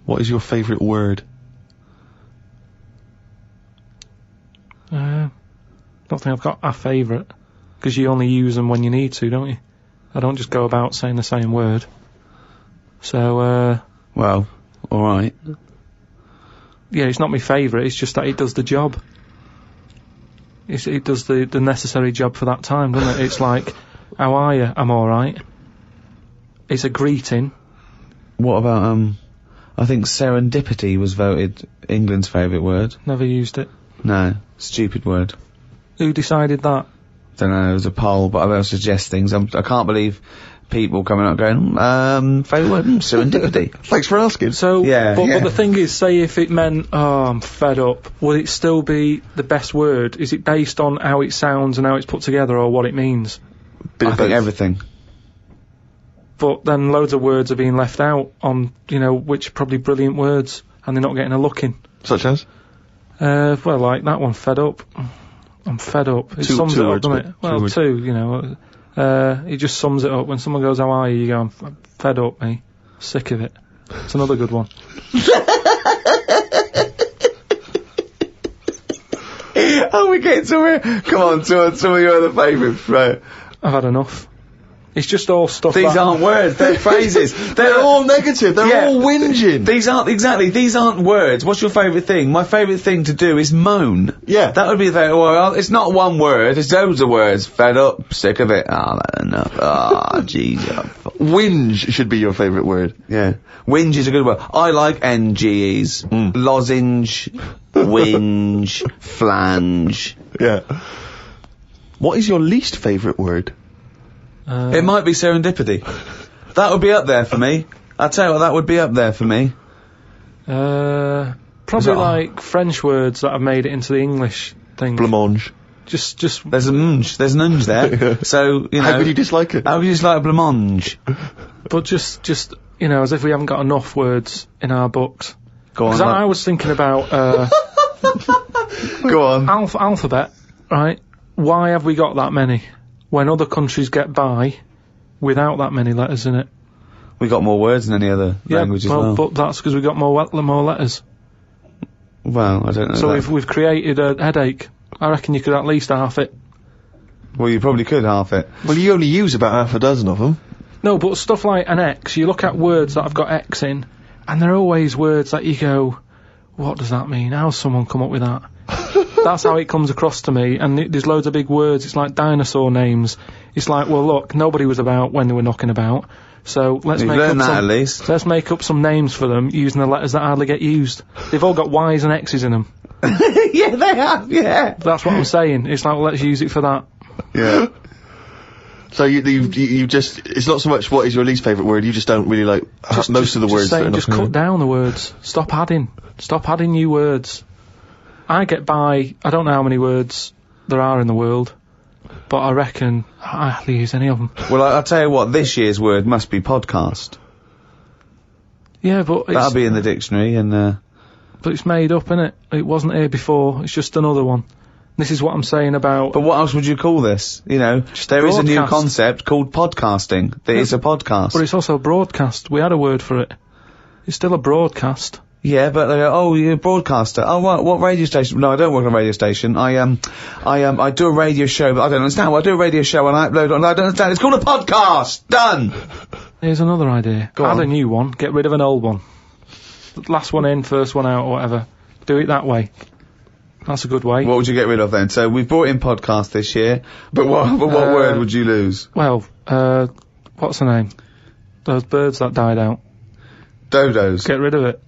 What is your favourite word? I don't think I've got a favourite, because you only use them when you need to, don't you? I don't just go about saying the same word. So, well, alright. Yeah, it's not my favourite, it's just that it does the job. It does the necessary job for that time, doesn't it? It's like, how are you? I'm alright. It's a greeting. What about, I think serendipity was voted England's favourite word. Never used it. No, stupid word. Who decided that? Don't know, it was a poll, but I'll suggest things. I can't believe people coming up going, favourite word, serendipity. Thanks for asking. So, Yeah, but the thing is, say if it meant, I'm fed up, would it still be the best word? Is it based on how it sounds and how it's put together, or what it means? I think everything. But then loads of words are being left out on, which are probably brilliant words, and they're not getting a look in. Such as? Well, like that one, fed up. I'm fed up. It sums it up, doesn't it? Well, two, it just sums it up. When someone goes, how are you? You go, I'm fed up, mate. Sick of it. It's another good one. Oh, we're getting somewhere. Come on, some of your other favourites, right? I've had enough. It's just all stuff. These aren't words, they're phrases. They're all negative, they're all whinging. These aren't words. What's your favourite thing? My favourite thing to do is moan. Yeah. That would be well, it's not one word, it's loads of words. Fed up, sick of it. That's enough. Jeez. Whinge should be your favourite word. Yeah. Whinge is a good word. I like NGEs. Lozenge, whinge, flange. Yeah. What is your least favourite word? It might be serendipity. That would be up there for me. I'll tell you what, that would be up there for me. Probably like French words that have made it into the English thing. Blancmange. Just. There's an unge there. So, How could you dislike it? How could you dislike blancmange? But just, as if we haven't got enough words in our books. Go on. Because I was thinking about, Go on. alphabet, right? Why have we got that many? When other countries get by without that many letters in it. We got more words than any other language as well. But that's because we got more letters. Well, I don't know. So we've created a headache. I reckon you could at least half it. Well, you probably could half it. Well, you only use about half a dozen of them. No, but stuff like an X, you look at words that have got X in, and they're always words that you go, what does that mean? How's someone come up with that? That's how it comes across to me, and there's loads of big words. It's like dinosaur names. It's like, well, look, nobody was about when they were knocking about, so let's make up some names for them using the letters that hardly get used. They've all got Y's and X's in them. Yeah, they have, yeah. That's what I'm saying. It's like, well, let's use it for that. Yeah. So you just, it's not so much what is your least favourite word, you just don't really like most of the words. Just cut down the words. Stop adding new words. I get by, I don't know how many words there are in the world, but I reckon I hardly use any of them. Well, I'll tell you what, this year's word must be podcast. Yeah, but that'll be in the dictionary, and but it's made up, innit? It wasn't here before, it's just another one. This is what I'm saying about... But what else would you call this? There is a new concept called podcasting. There is a podcast. But it's also a broadcast. We had a word for it. It's still a broadcast. Yeah, but they go, oh, you're a broadcaster. Oh, what radio station? No, I don't work on a radio station. I do a radio show, but I don't understand. Well, I do a radio show and I upload on. I don't understand. It's called a podcast. Done. Here's another idea. Add a new one. Get rid of an old one. Last one in, first one out, or whatever. Do it that way. That's a good way. What would you get rid of then? So we've brought in podcast this year, but what word would you lose? Well, what's the name? Those birds that died out. Dodos. Get rid of it.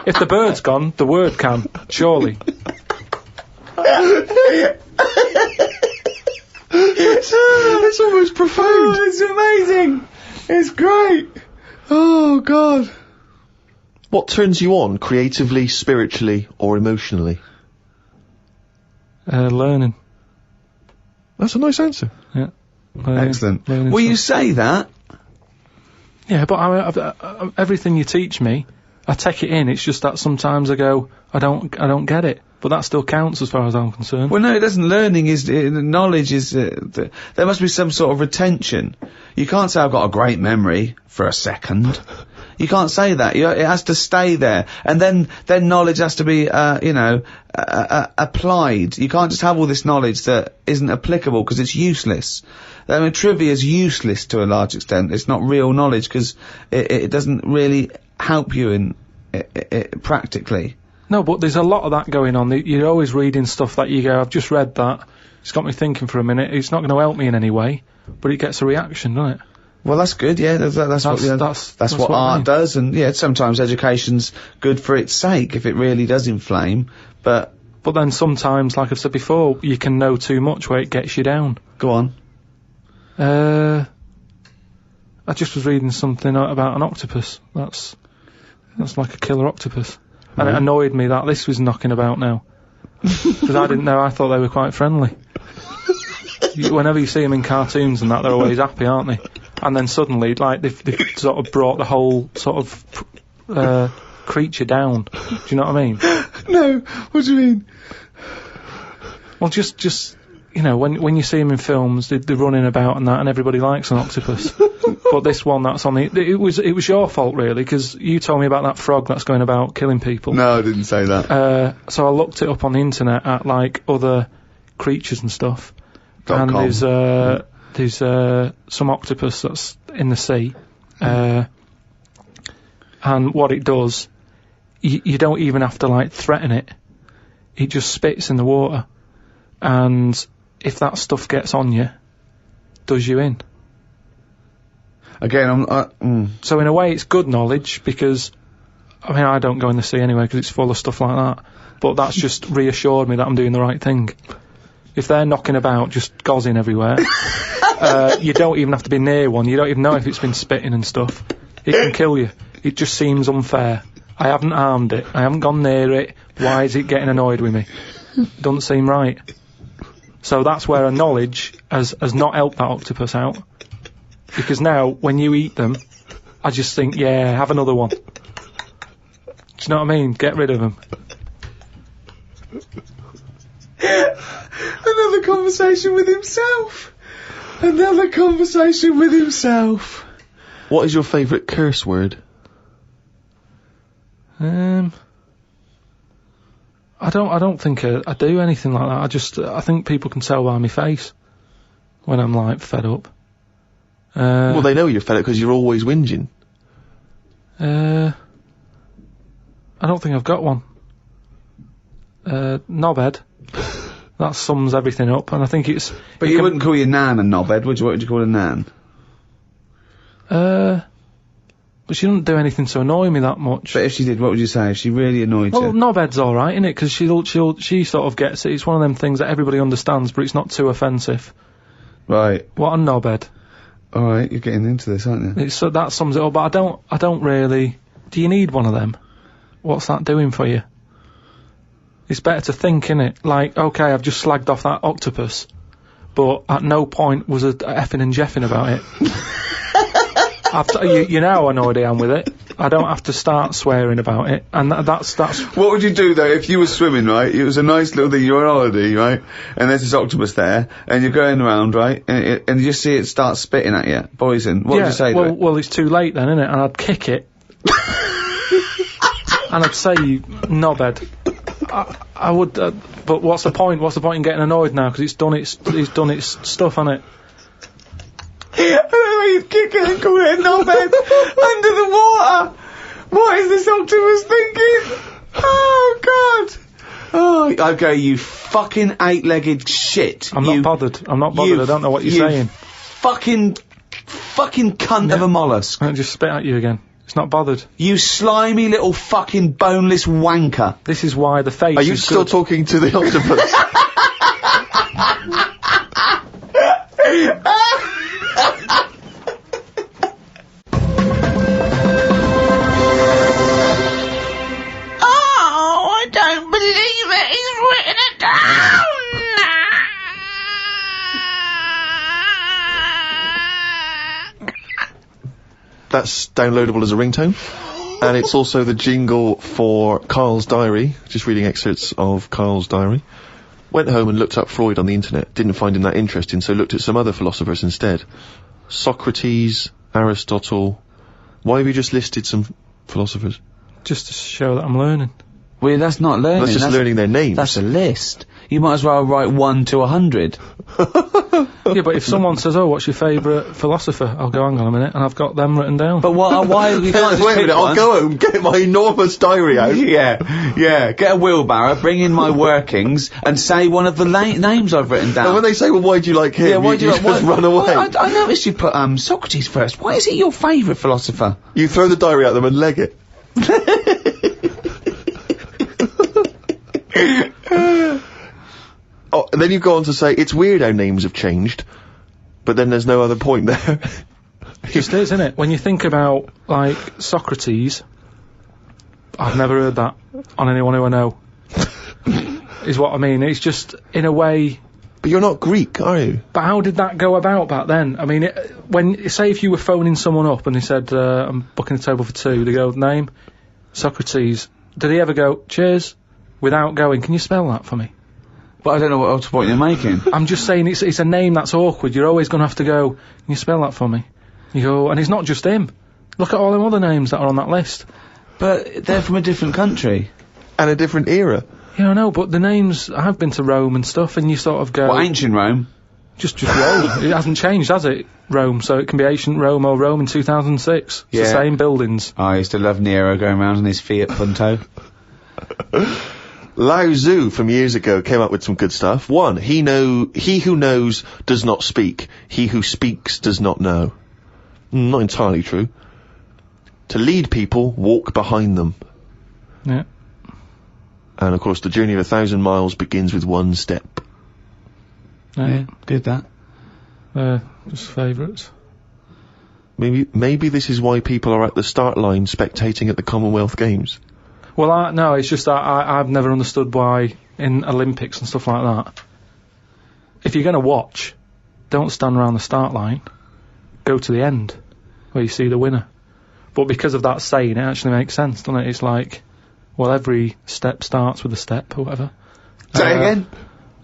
If the bird's gone, the word can, surely. It's almost profound. Oh, it's amazing. It's great. Oh, God. What turns you on creatively, spiritually, or emotionally? Learning. That's a nice answer. Yeah. Excellent. Learning Will stuff. you say that? Yeah, but everything you teach me, I take it in. It's just that sometimes I go, I don't get it. But that still counts as far as I'm concerned. Well, no, it doesn't. Learning is, knowledge is, there must be some sort of retention. You can't say I've got a great memory for a second. You can't say that. It has to stay there. And then knowledge has to be, applied. You can't just have all this knowledge that isn't applicable because it's useless. I mean, trivia is useless to a large extent. It's not real knowledge because it doesn't really help you in practically. No, but there's a lot of that going on. You're always reading stuff that you go, I've just read that. It's got me thinking for a minute. It's not going to help me in any way, but it gets a reaction, doesn't it? Well, that's good, yeah. That's what, you know, that's what art does, and yeah, sometimes education's good for its sake if it really does inflame, but then sometimes, like I've said before, you can know too much where it gets you down. Go on. I just was reading something about an octopus. That's like a killer octopus. And it annoyed me that this was knocking about now. Because I didn't know, I thought they were quite friendly. Whenever you see them in cartoons and that, they're always happy, aren't they? And then suddenly, like, they've sort of brought the whole sort of creature down. Do you know what I mean? No, what do you mean? Well, just you know, when you see them in films, they're running about and that, and everybody likes an octopus. But this one that's on it was your fault, really, because you told me about that frog that's going about killing people. No, I didn't say that. So I looked it up on the internet at, like, other creatures and stuff. And there's some octopus that's in the sea. And what it does, you don't even have to, like, threaten it. It just spits in the water. And if that stuff gets on you, does you in. Again, So in a way, it's good knowledge, because, I mean, I don't go in the sea anyway because it's full of stuff like that. But that's just reassured me that I'm doing the right thing. If they're knocking about, just gozzing everywhere, you don't even have to be near one. You don't even know if it's been spitting and stuff. It can kill you. It just seems unfair. I haven't harmed it. I haven't gone near it. Why is it getting annoyed with me? Doesn't seem right. So that's where a knowledge has not helped that octopus out. Because now, when you eat them, I just think, yeah, have another one. Do you know what I mean? Get rid of them. Another conversation with himself. Another conversation with himself. What is your favourite curse word? I don't think I do anything like that. I think people can tell by my face when I'm, like, fed up. Well, they know you're fed up because you're always whinging. I don't think I've got one. Knobhead. That sums everything up, and I think it's... But you wouldn't call your nan a knobhead, would you? What would you call a nan? But she doesn't do anything to annoy me that much. But if she did, what would you say? If she really annoyed you? Well, knobhead's alright, innit? Because she sort of gets it. It's one of them things that everybody understands, but it's not too offensive. Right. What a knobhead. Alright, you're getting into this, aren't you? So that sums it up, but I don't really... Do you need one of them? What's that doing for you? It's better to think, innit? Like, okay, I've just slagged off that octopus, but at no point was a effing and jeffing about it. You know how annoyed I am with it. I don't have to start swearing about it, and that's... What would you do, though, if you were swimming, right? It was a nice little thing, you're on holiday, right? And there's this octopus there, and you're going around, right? And you just see it start spitting at you, poison. What would you say to it? Well, it's too late then, innit? And I'd kick it. And I'd say, knobhead. I would, but what's the point? What's the point in getting annoyed now? Because it's done its stuff, hasn't it? I don't know, you'd kick it and call it a knobhead under the water. What is this octopus thinking? Oh, God. Oh, okay, you fucking eight-legged shit. I'm not bothered. I don't know what you're saying. Fucking cunt of a mollusk. I'll just spit at you again. It's not bothered. You slimy little fucking boneless wanker. This is why the face Are you still talking to the octopus? Oh, I don't believe it. He's written it down. That's downloadable as a ringtone. And it's also the jingle for Karl's diary. Just reading excerpts of Karl's diary. Went home and looked up Freud on the internet. Didn't find him that interesting, so looked at some other philosophers instead. Socrates, Aristotle. Why have you just listed some philosophers? Just to show that I'm learning. Well, that's not learning. That's just learning their names. That's a list. you might as well write 1 to 100. Yeah, but if someone says, "Oh, what's your favourite philosopher?" I'll go, "Hang on a minute," and I've got them written down. But why you can't just Wait a pick minute, one? I'll go home, get my enormous diary out. Yeah, get a wheelbarrow, bring in my workings, and say one of the names I've written down. And when they say, well, why do you like him? why do you just run away. Well, I noticed you put Socrates first. Why is he your favourite philosopher? You throw the diary at them and leg it. Oh, and then you go on to say, it's weird how names have changed, but then there's no other point there. It just is, isn't it? When you think about, like, Socrates, I've never heard that on anyone who I know, is what I mean. It's just, in a way... But you're not Greek, are you? But how did that go about back then? I mean, say if you were phoning someone up and they said, I'm booking a table for 2, they go, name, Socrates. Did he ever go, cheers, without going, can you spell that for me? But I don't know what point you're making. I'm just saying it's a name that's awkward. You're always going to have to go, can you spell that for me? You go, and it's not just him. Look at all them other names that are on that list. But they're from a different country. And a different era. Yeah, I know, but the names, I've been to Rome and stuff, and you sort of go... Well, ancient Rome? Just Rome. It hasn't changed, has it? Rome, so it can be ancient Rome or Rome in 2006. It's the same buildings. I used to love Nero going around in his Fiat Punto. Lao Tzu from years ago came up with some good stuff. 1, he who knows does not speak. He who speaks does not know. Not entirely true. To lead people, walk behind them. Yeah. And of course, the journey of 1,000 miles begins with 1 step. Yeah, did that. Just favourites. Maybe this is why people are at the start line spectating at the Commonwealth Games. Well, no, it's just that I've never understood why in Olympics and stuff like that, if you're going to watch, don't stand around the start line, go to the end, where you see the winner. But because of that saying, it actually makes sense, doesn't it? It's like, well, every step starts with a step, or whatever. Say again?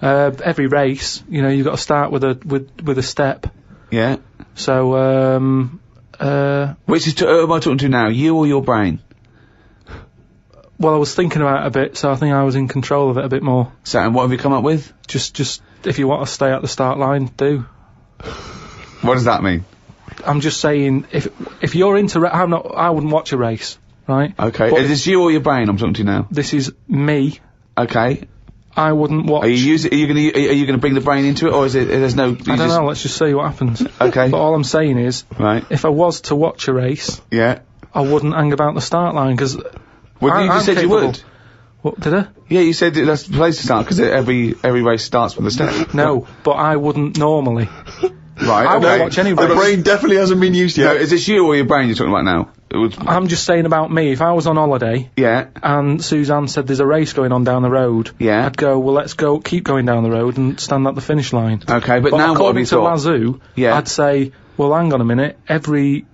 Every race, you've got to start with a step. Yeah. So, which is, who am I talking to now, you or your brain? Well, I was thinking about it a bit, so I think I was in control of it a bit more. So, and what have you come up with? Just if you want to stay at the start line, do. What does that mean? I'm just saying, if you're into, I wouldn't watch a race, right? Okay. But Is this you or your brain I'm talking to now? This is me. Okay. I wouldn't watch. Are you gonna bring the brain into it, or is it? There's no. I don't know. Let's just see what happens. Okay. But all I'm saying is, right. If I was to watch a race, yeah, I wouldn't hang about the start line because. Well, you said capable. You would. What did I? Yeah, you said that's the place to start because every race starts with a step. No, but I wouldn't normally. Right. I won't watch any race. The brain definitely hasn't been used yet. No, is this you or your brain you're talking about now? I'm just saying about me. If I was on holiday, yeah, and Suzanne said there's a race going on down the road, yeah, I'd go, well, let's go, keep going down the road and stand at the finish line. Okay, but now what have you thought? According to Lazoo, yeah, I'd say, well, hang on a minute, every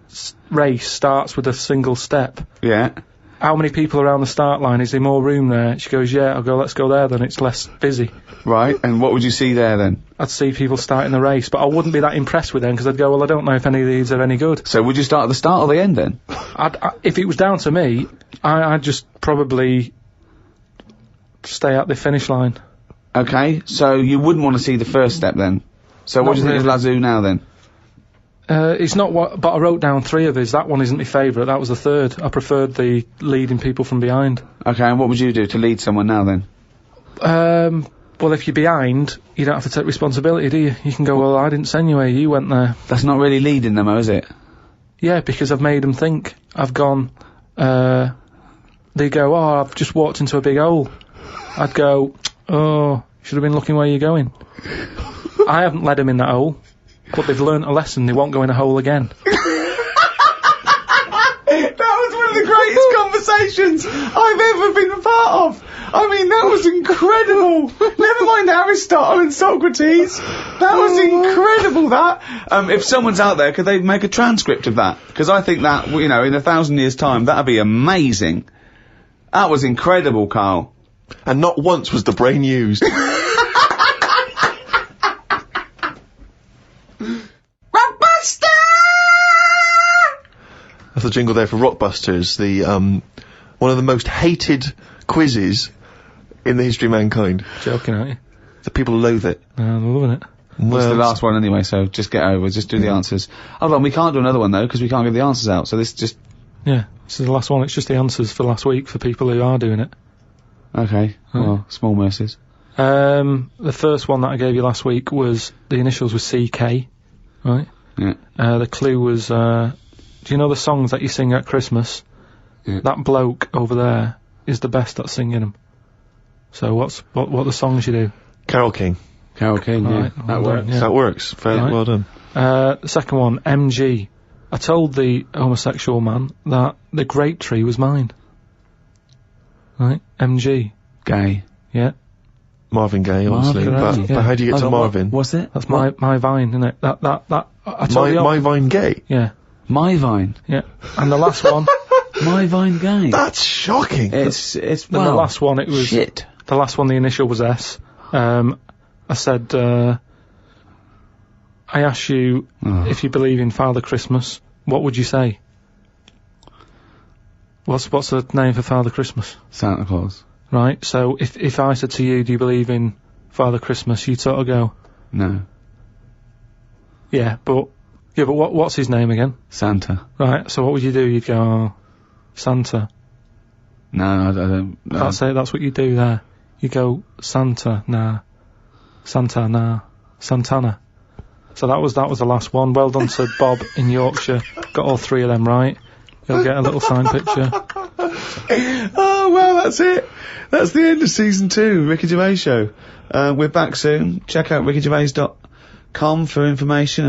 race starts with a single step. Yeah. How many people around the start line? Is there more room there? She goes, yeah. I'll go, let's go there then, it's less busy. Right, and what would you see there then? I'd see people starting the race, but I wouldn't be that impressed with them because I'd go, well, I don't know if any of these are any good. So would you start at the start or the end then? If it was down to me, I'd just probably stay at the finish line. Okay, so you wouldn't want to see the first step then? So what do you think of Lazoo now then? It's not what, but I wrote down 3 of his. That one isn't my favourite. That was the 3rd. I preferred the leading people from behind. Okay, and what would you do to lead someone now then? Well, if you're behind, you don't have to take responsibility, do you? You can go, well, I didn't send you here. You went there. That's not really leading them, though, is it? Yeah, because I've made them think. I've gone. They go, oh, I've just walked into a big hole. I'd go, oh, should have been looking where you're going. I haven't led them in that hole. But they've learnt a lesson, they won't go in a hole again. That was one of the greatest conversations I've ever been a part of. I mean, that was incredible. Never mind Aristotle and Socrates. That was incredible, that. If someone's out there, could they make a transcript of that? Because I think that, in 1,000 years' time, that'd be amazing. That was incredible, Karl. And not once was the brain used. That's the jingle there for Rockbusters, the one of the most hated quizzes in the history of mankind. Joking, aren't you? The people loathe it. They're loving it. It's the last one anyway, so just get over. Just do the answers. Hold on, we can't do another one though because we can't give the answers out. So this just. Yeah, this is the last one. It's just the answers for last week for people who are doing it. Okay. Well, small mercies. The first one that I gave you last week was the initials were CK, right? Yeah. The clue was, do you know the songs that you sing at Christmas? Yeah. That bloke over there is the best at singing them. So what are the songs you do? Carol King. Carol King, yeah. Right, That works. yeah. That works. Very Right. well done. The second one, MG. I told the homosexual man that the grape tree was mine. Right? MG. Gay. Yeah. Marvin Gaye, obviously. Marvin Gaye, But how do you get to Marvin? What's it? That's my vine, isn't it? That, I told you. My Vine Gay? Yeah. My Vine. Yeah. And the last one, My Vine Gay. That's shocking. It's, and well, the last one, it was, shit. the last one, the initial was S. I said, I asked you if you believe in Father Christmas, what would you say? What's the name for Father Christmas? Santa Claus. Right, so if I said to you, do you believe in Father Christmas, you'd sort of go, No. yeah, but what's his name again? Santa. Right, so what would you do? You'd go, oh, Santa. No, I don't. No. That's it, that's what you do there. You go, Santa, nah. Santa, nah. Santana. So that was the last one. Well done to Bob in Yorkshire. Got all three of them right. You'll get a little signed picture. Oh, well, that's it. That's the end of season 2, Ricky Gervais Show. We're back soon. Check out rickygervais.com for information.